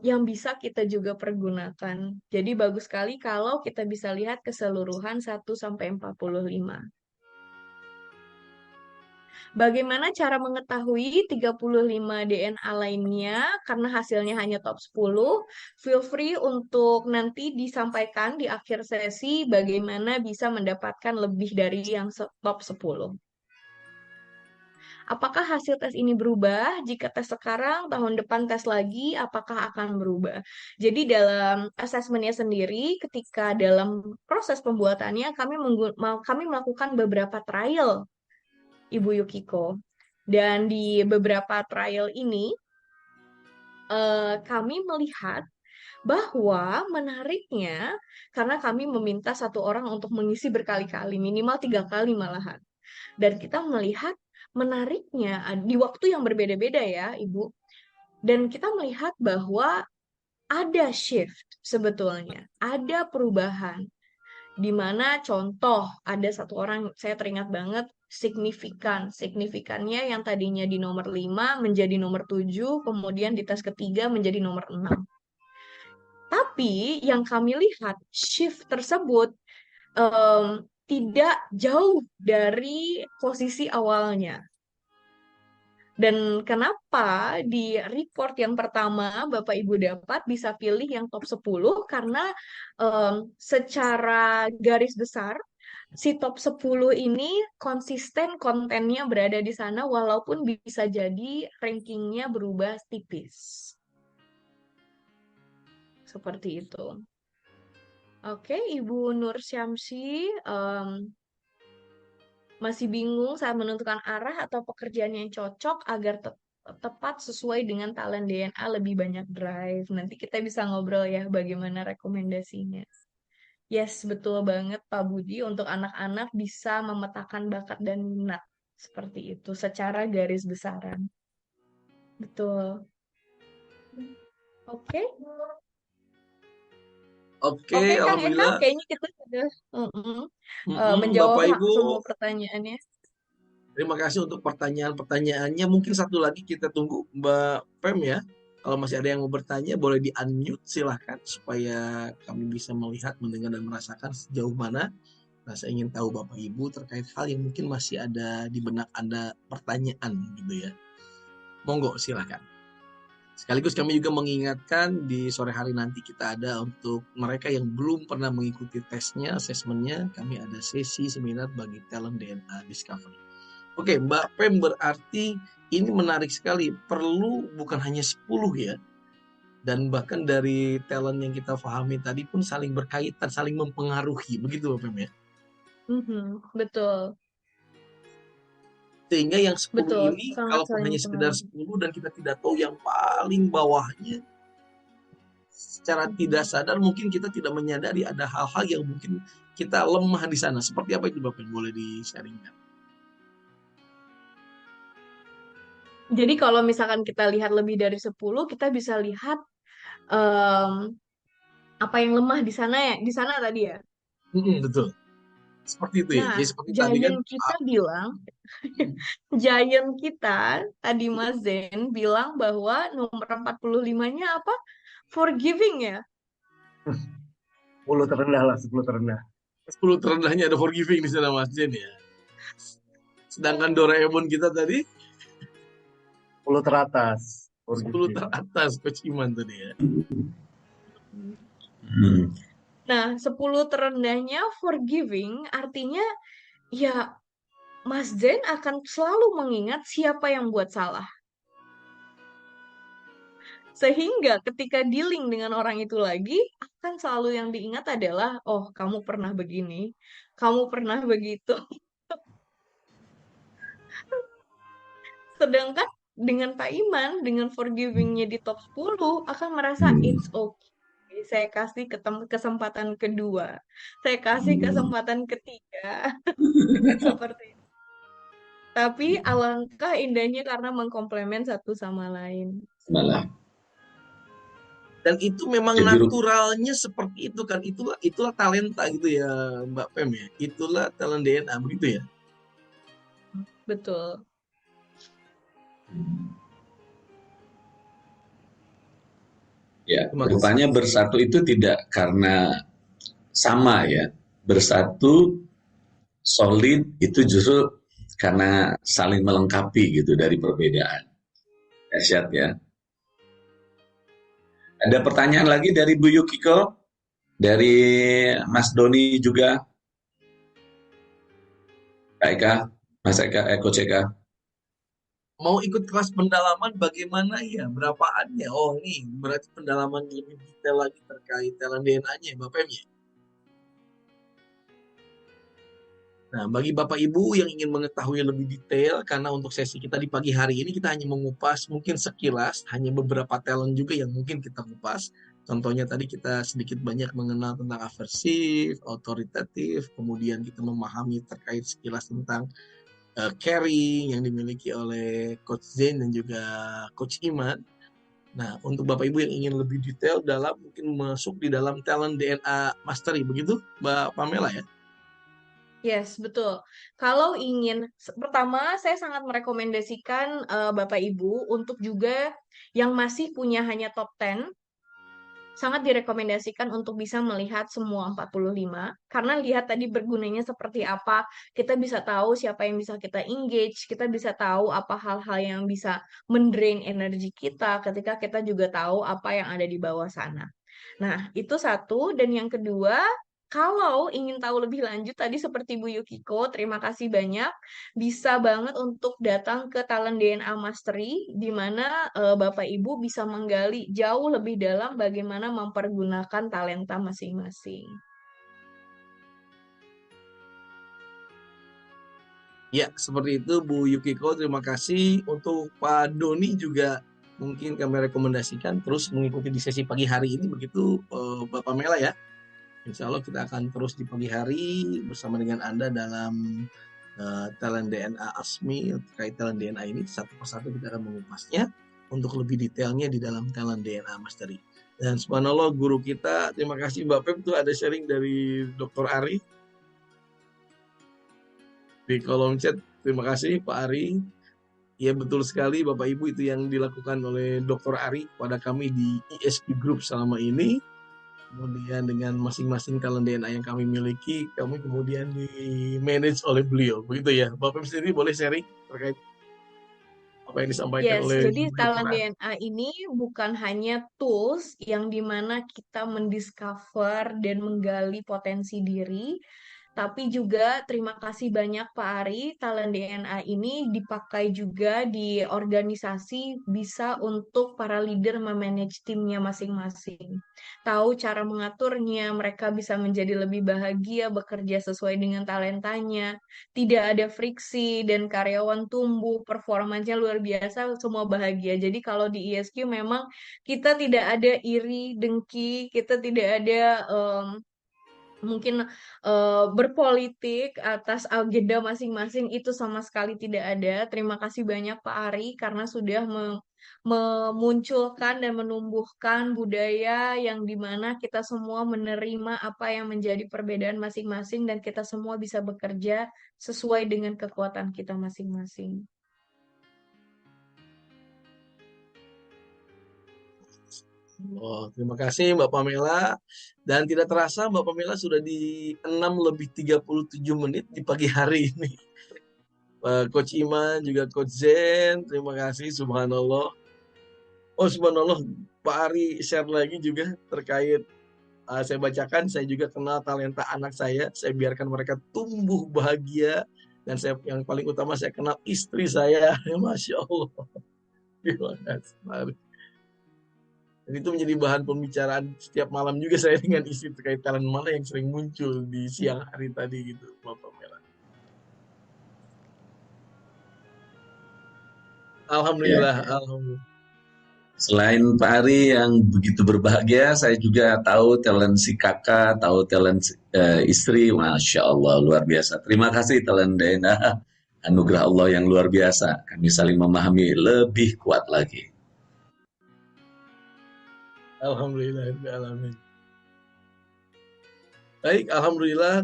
yang bisa kita juga pergunakan. Jadi bagus sekali kalau kita bisa lihat keseluruhan 1 sampai 45. Bagaimana cara mengetahui 35 DNA lainnya karena hasilnya hanya top 10? Feel free untuk nanti disampaikan di akhir sesi bagaimana bisa mendapatkan lebih dari yang top 10. Apakah hasil tes ini berubah? Jika tes sekarang, tahun depan tes lagi, apakah akan berubah? Jadi dalam asesmennya sendiri, ketika dalam proses pembuatannya, kami melakukan beberapa trial, Ibu Yukiko. Dan di beberapa trial ini, kami melihat bahwa menariknya, karena kami meminta satu orang untuk mengisi berkali-kali, minimal 3 kali malahan. Dan kita melihat menariknya di waktu yang berbeda-beda ya, Ibu. Dan kita melihat bahwa ada shift sebetulnya, ada perubahan. Di mana contoh ada satu orang, saya teringat banget, signifikannya yang tadinya di nomor 5 menjadi nomor 7, kemudian di tes ketiga menjadi nomor 6. Tapi yang kami lihat shift tersebut tidak jauh dari posisi awalnya. Dan kenapa di report yang pertama Bapak Ibu dapat bisa pilih yang top 10? Karena secara garis besar si top 10 ini konsisten kontennya berada di sana walaupun bisa jadi rankingnya berubah tipis. Seperti itu. Oke, Ibu Nur Syamsi, masih bingung saat menentukan arah atau pekerjaan yang cocok agar tepat sesuai dengan talent DNA lebih banyak drive. Nanti kita bisa ngobrol ya bagaimana rekomendasinya. Yes, betul banget Pak Budi. Untuk anak-anak bisa memetakan bakat dan minat. Seperti itu, secara garis besaran. Betul. Oke. Oke, Oke, Kang Eka, alhamdulillah. kayaknya kita sudah menjawab Bapak Ibu, semua pertanyaannya. terima kasih untuk pertanyaan-pertanyaannya. Mungkin satu lagi kita tunggu Mbak Pem ya. Kalau masih ada yang mau bertanya, boleh di-unmute silahkan supaya kami bisa melihat, mendengar, dan merasakan sejauh mana. Nah, saya ingin tahu Bapak Ibu terkait hal yang mungkin masih ada di benak Anda pertanyaan gitu ya. Monggo silahkan. Sekaligus kami juga mengingatkan di sore hari nanti kita ada untuk mereka yang belum pernah mengikuti tesnya, asesmennya, kami ada sesi seminar bagi talent DNA discovery. Oke, Mbak Pem, berarti ini menarik sekali. Perlu bukan hanya 10 ya. Dan bahkan dari talent yang kita pahami tadi pun saling berkaitan, saling mempengaruhi. Begitu Mbak Pem ya? Betul. Sehingga yang 10 Betul, ini, sangat kalaupun saling hanya sekedar mempengaruhi. 10 dan kita tidak tahu yang paling bawahnya, secara tidak sadar mungkin kita tidak menyadari ada hal-hal yang mungkin kita lemah di sana. Seperti apa itu Bapak? Boleh di-sharingkan? Jadi kalau misalkan kita lihat lebih dari 10, kita bisa lihat apa yang lemah di sana ya, di sana tadi ya. Betul. Seperti itu ya. Nah, Jadi seperti tadi kan. Giant kita tadi Mas Zen bilang bahwa nomor 45-nya apa? Forgiving ya. 10 terendah lah, 10 terendah. 10 terendahnya ada forgiving di sana Mas Zen ya. Sedangkan Doraemon kita tadi 10 teratas. 10 teratas Coach Iman tadi ya. Nah, 10 terendahnya forgiving artinya ya Mas Zen akan selalu mengingat siapa yang buat salah. Sehingga ketika dealing dengan orang itu lagi, akan selalu yang diingat adalah, oh kamu pernah begini, kamu pernah begitu. Sedangkan dengan Pak Iman, dengan forgiving-nya di top 10, akan merasa it's okay. Saya kasih kesempatan kedua. Saya kasih kesempatan ketiga. Seperti itu. Tapi alangkah indahnya karena mengkomplement satu sama lain. Dan itu memang naturalnya seperti itu kan. Itulah talenta gitu ya Mbak Pem ya. Itulah talent DNA begitu ya. Betul. Ya, Terima kasih. rupanya bersatu itu tidak karena sama ya. Bersatu solid itu justru karena saling melengkapi gitu dari perbedaan. Dahsyat ya. Ada pertanyaan lagi dari Bu Yukiko, dari Mas Doni juga, Kak Eka, Mas Eka, Coach Eka. Mau ikut kelas pendalaman bagaimana ya? Berapaannya? Oh, ini berarti pendalaman lebih detail lagi terkait talent DNA-nya, Bapak Ibu. Nah, bagi Bapak Ibu yang ingin mengetahui lebih detail, karena untuk sesi kita di pagi hari ini kita hanya mengupas mungkin sekilas, hanya beberapa talent juga yang mungkin kita kupas. Contohnya tadi kita sedikit banyak mengenal tentang aversif, otoritatif, kemudian kita memahami terkait sekilas tentang caring yang dimiliki oleh Coach Zain dan juga Coach Iman. Nah, untuk Bapak Ibu yang ingin lebih detail dalam mungkin masuk di dalam talent DNA Mastery, begitu Mbak Pamela ya? Yes, betul. Kalau ingin, pertama saya sangat merekomendasikan Bapak Ibu untuk juga yang masih punya hanya top 10, sangat direkomendasikan untuk bisa melihat semua 45, karena lihat tadi bergunanya seperti apa, kita bisa tahu siapa yang bisa kita engage, kita bisa tahu apa hal-hal yang bisa mendrain energi kita ketika kita juga tahu apa yang ada di bawah sana. Nah, itu satu. Dan yang kedua, kalau ingin tahu lebih lanjut tadi seperti Bu Yukiko, terima kasih banyak. Bisa banget untuk datang ke Talent DNA Mastery, di mana Bapak Ibu bisa menggali jauh lebih dalam bagaimana mempergunakan talenta masing-masing. Ya, seperti itu Bu Yukiko, terima kasih. Untuk Pak Doni juga mungkin kami rekomendasikan terus mengikuti di sesi pagi hari ini, begitu Bapak Mela ya. Insya Allah kita akan terus di pagi hari bersama dengan Anda dalam talent DNA ASMI. Terkait talent DNA ini satu persatu kita akan mengupasnya untuk lebih detailnya di dalam talent DNA Mastery. Dan subhanallah guru kita, terima kasih Mbak Pep, tuh ada sharing dari Dr. Ari di kolom chat. Terima kasih Pak Ari. Ya betul sekali Bapak Ibu, itu yang dilakukan oleh Dr. Ari pada kami di ESP Group selama ini. Kemudian dengan masing-masing talent DNA yang kami miliki, kami kemudian di-manage oleh beliau. Begitu ya. Bapak sendiri boleh sharing terkait apa yang disampaikan Yes, oleh jadi Dr. talent Ari. DNA ini bukan hanya tools yang dimana kita mendiscover dan menggali potensi diri, tapi juga terima kasih banyak Pak Ari, talent DNA ini dipakai juga di organisasi, bisa untuk para leader memanage timnya masing-masing. Tahu cara mengaturnya, mereka bisa menjadi lebih bahagia, bekerja sesuai dengan talentanya, tidak ada friksi, dan karyawan tumbuh, performanya luar biasa, semua bahagia. Jadi kalau di ISQ memang kita tidak ada iri, dengki, kita tidak ada mungkin berpolitik atas agenda masing-masing, itu sama sekali tidak ada. Terima kasih banyak Pak Ari karena sudah memunculkan dan menumbuhkan budaya yang dimana kita semua menerima apa yang menjadi perbedaan masing-masing dan kita semua bisa bekerja sesuai dengan kekuatan kita masing-masing. Oh, terima kasih Mbak Pamela. Dan tidak terasa Mbak Pamela sudah di 6:37 di pagi hari ini. Coach Iman, juga Coach Zen, terima kasih, subhanallah. Oh subhanallah, Pak Ari share lagi juga terkait, saya bacakan, saya juga kenal talenta anak saya biarkan mereka tumbuh bahagia, dan yang paling utama saya kenal istri saya, Masya Allah. Terima kasih Pak Ari. Dan itu menjadi bahan pembicaraan setiap malam juga saya dengan istri terkait talent mana yang sering muncul di siang hari tadi gitu, Bapak Mela. Alhamdulillah, Ya. alhamdulillah. Selain Pak Ari yang begitu berbahagia, saya juga tahu talent si kakak, tahu talent istri, Masya Allah, luar biasa. Terima kasih talent DNA, anugerah Allah yang luar biasa. Kami saling memahami lebih kuat lagi. Alhamdulillah, alamin. Baik, alhamdulillah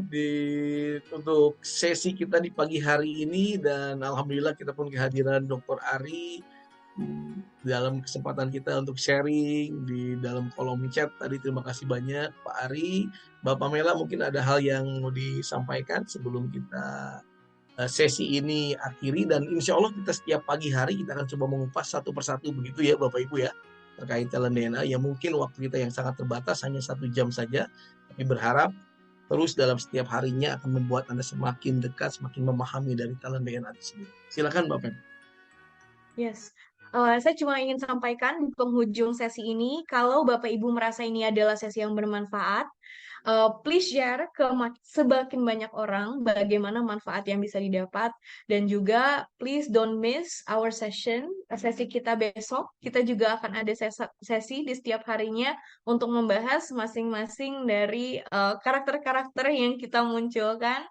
untuk sesi kita di pagi hari ini, dan alhamdulillah kita pun kehadiran Dr. Ari dalam kesempatan kita untuk sharing di dalam kolom chat tadi. Terima kasih banyak Pak Ari, Bapak Mela, mungkin ada hal yang mau disampaikan sebelum kita sesi ini akhiri, dan insya Allah kita setiap pagi hari kita akan coba mengupas satu persatu begitu ya Bapak Ibu ya, terkait talent DNA yang mungkin waktu kita yang sangat terbatas hanya 1 jam saja, tapi berharap terus dalam setiap harinya akan membuat Anda semakin dekat, semakin memahami dari talent DNA tersebut. Silakan Bapak. Yes. Saya cuma ingin sampaikan di penghujung sesi ini, kalau Bapak Ibu merasa ini adalah sesi yang bermanfaat, please share ke semakin banyak orang bagaimana manfaat yang bisa didapat, dan juga please don't miss our sesi kita besok. Kita juga akan ada sesi di setiap harinya untuk membahas masing-masing dari karakter-karakter yang kita munculkan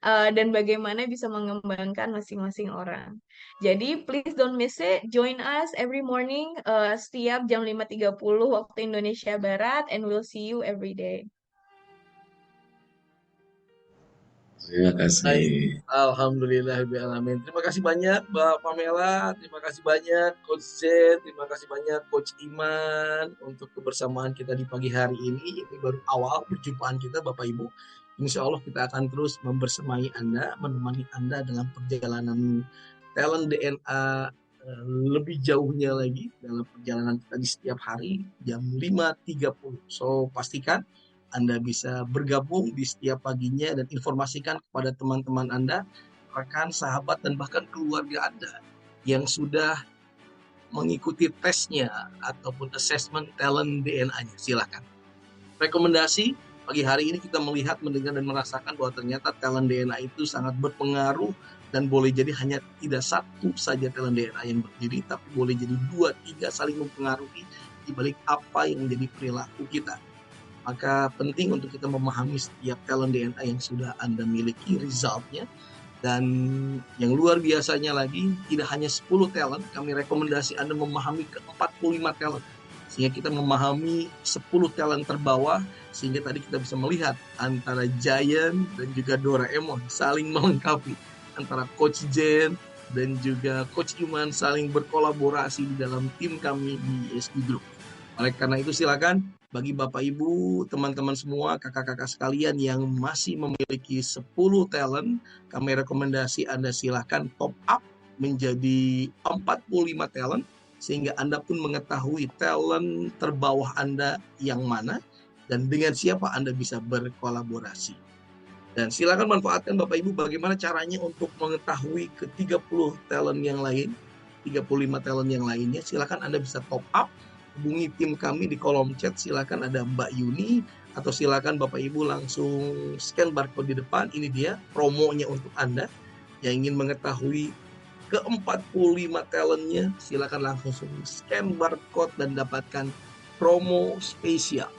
dan bagaimana bisa mengembangkan masing-masing orang. Jadi please don't miss it. Join us every morning setiap jam 5.30 waktu Indonesia Barat, and we'll see you every day. Terima kasih. Alhamdulillahirrahmanirrahim. Terima kasih banyak Mbak Pamela, terima kasih banyak Coach Zen, terima kasih banyak Coach Iman untuk kebersamaan kita di pagi hari ini. Ini baru awal perjumpaan kita Bapak Ibu. Insya Allah kita akan terus membersamai Anda, menemani Anda dalam perjalanan talent DNA lebih jauhnya lagi dalam perjalanan kita di setiap hari jam 5.30. So pastikan Anda bisa bergabung di setiap paginya dan informasikan kepada teman-teman Anda, rekan, sahabat, dan bahkan keluarga Anda yang sudah mengikuti tesnya ataupun assessment talent DNA-nya. Silakan. Rekomendasi pagi hari ini kita melihat, mendengar, dan merasakan bahwa ternyata talent DNA itu sangat berpengaruh, dan boleh jadi hanya tidak satu saja talent DNA yang berdiri, tapi boleh jadi 2-3 saling mempengaruhi di balik apa yang menjadi perilaku kita. Maka penting untuk kita memahami setiap talent DNA yang sudah Anda miliki, resultnya. Dan yang luar biasanya lagi, tidak hanya 10 talent, kami rekomendasi Anda memahami ke 45 talent. Sehingga kita memahami 10 talent terbawah, sehingga tadi kita bisa melihat antara Giant dan juga Doraemon saling melengkapi. Antara Coach Jen dan juga Coach Iman saling berkolaborasi di dalam tim kami di ESG Group. Oleh karena itu silakan bagi Bapak Ibu, teman-teman semua, kakak-kakak sekalian yang masih memiliki 10 talent, kami rekomendasi Anda silakan top up menjadi 45 talent, sehingga Anda pun mengetahui talent terbawah Anda yang mana dan dengan siapa Anda bisa berkolaborasi. Dan silakan manfaatkan Bapak Ibu bagaimana caranya untuk mengetahui ke 30 talent yang lain, 35 talent yang lainnya. Silakan Anda bisa top up, hubungi tim kami di kolom chat, silakan ada Mbak Yuni, atau silakan Bapak Ibu langsung scan barcode di depan. Ini dia promonya untuk Anda yang ingin mengetahui ke 45 talentnya, silakan langsung scan barcode dan dapatkan promo spesial.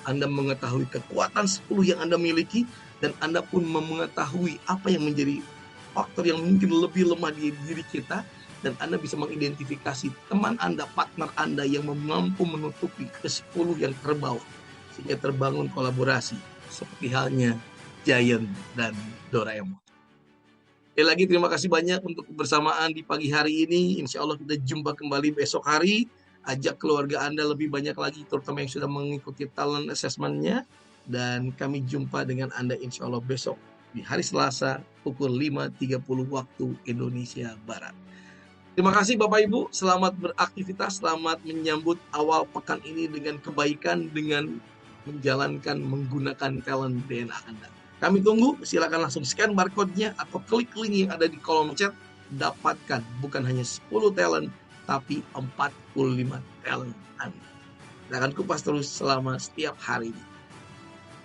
Anda mengetahui kekuatan 10 yang Anda miliki, dan Anda pun mengetahui apa yang menjadi faktor yang mungkin lebih lemah di diri kita, dan Anda bisa mengidentifikasi teman Anda, partner Anda yang mampu menutupi ke-10 yang terbawah, sehingga terbangun kolaborasi seperti halnya Giant dan Doraemon. Sekali lagi terima kasih banyak untuk kebersamaan di pagi hari ini. Insya Allah kita jumpa kembali besok hari. Ajak keluarga Anda lebih banyak lagi, terutama yang sudah mengikuti talent assessment-nya. Dan kami jumpa dengan Anda insya Allah besok di hari Selasa pukul 5.30 waktu Indonesia Barat. Terima kasih Bapak Ibu, selamat beraktivitas, selamat menyambut awal pekan ini dengan kebaikan, dengan menjalankan, menggunakan talent DNA Anda. Kami tunggu, silakan langsung scan barcode-nya atau klik link yang ada di kolom chat, dapatkan bukan hanya 10 talent, tapi 45 talent Anda. Kita akan kupas terus selama setiap hari ini.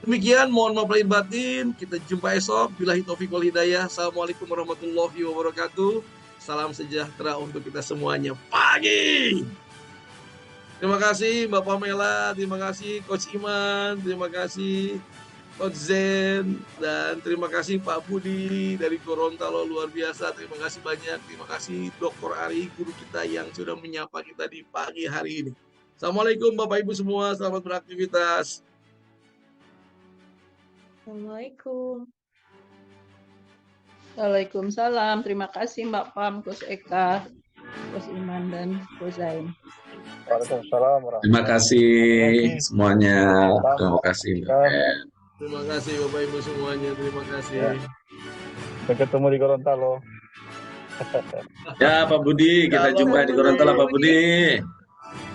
Demikian, mohon maaf lahir batin. Kita jumpa esok. Billahi taufiq wal hidayah. Assalamualaikum warahmatullahi wabarakatuh. Salam sejahtera untuk kita semuanya. Pagi. Terima kasih Mbak Pamela, terima kasih Coach Iman, terima kasih Coach Zen, dan terima kasih Pak Budi dari Gorontalo, luar biasa. Terima kasih banyak. Terima kasih Dr. Ari, guru kita yang sudah menyapa kita di pagi hari ini. Assalamualaikum Bapak Ibu semua, selamat beraktivitas. Assalamualaikum. Waalaikumsalam. Terima kasih Mbak Pam, Coach Eka. Coach Iman dan Coach Zain. Waalaikumsalam Terima kasih semuanya. Salam. Terima kasih. Terima kasih Bapak Ibu semuanya. Terima kasih. Ya. Sampai ketemu di Gorontalo. Ya Pak Budi, kita Halo, jumpa Pak di Budi. Gorontalo Pak Budi.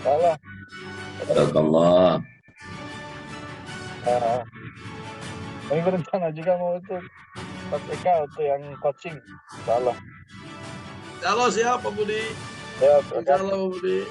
Salah. Barakallah. Ini berencana juga mau itu PTK untuk yang coaching. Salah. Halo siapa Budi? Ya, Halo Budi.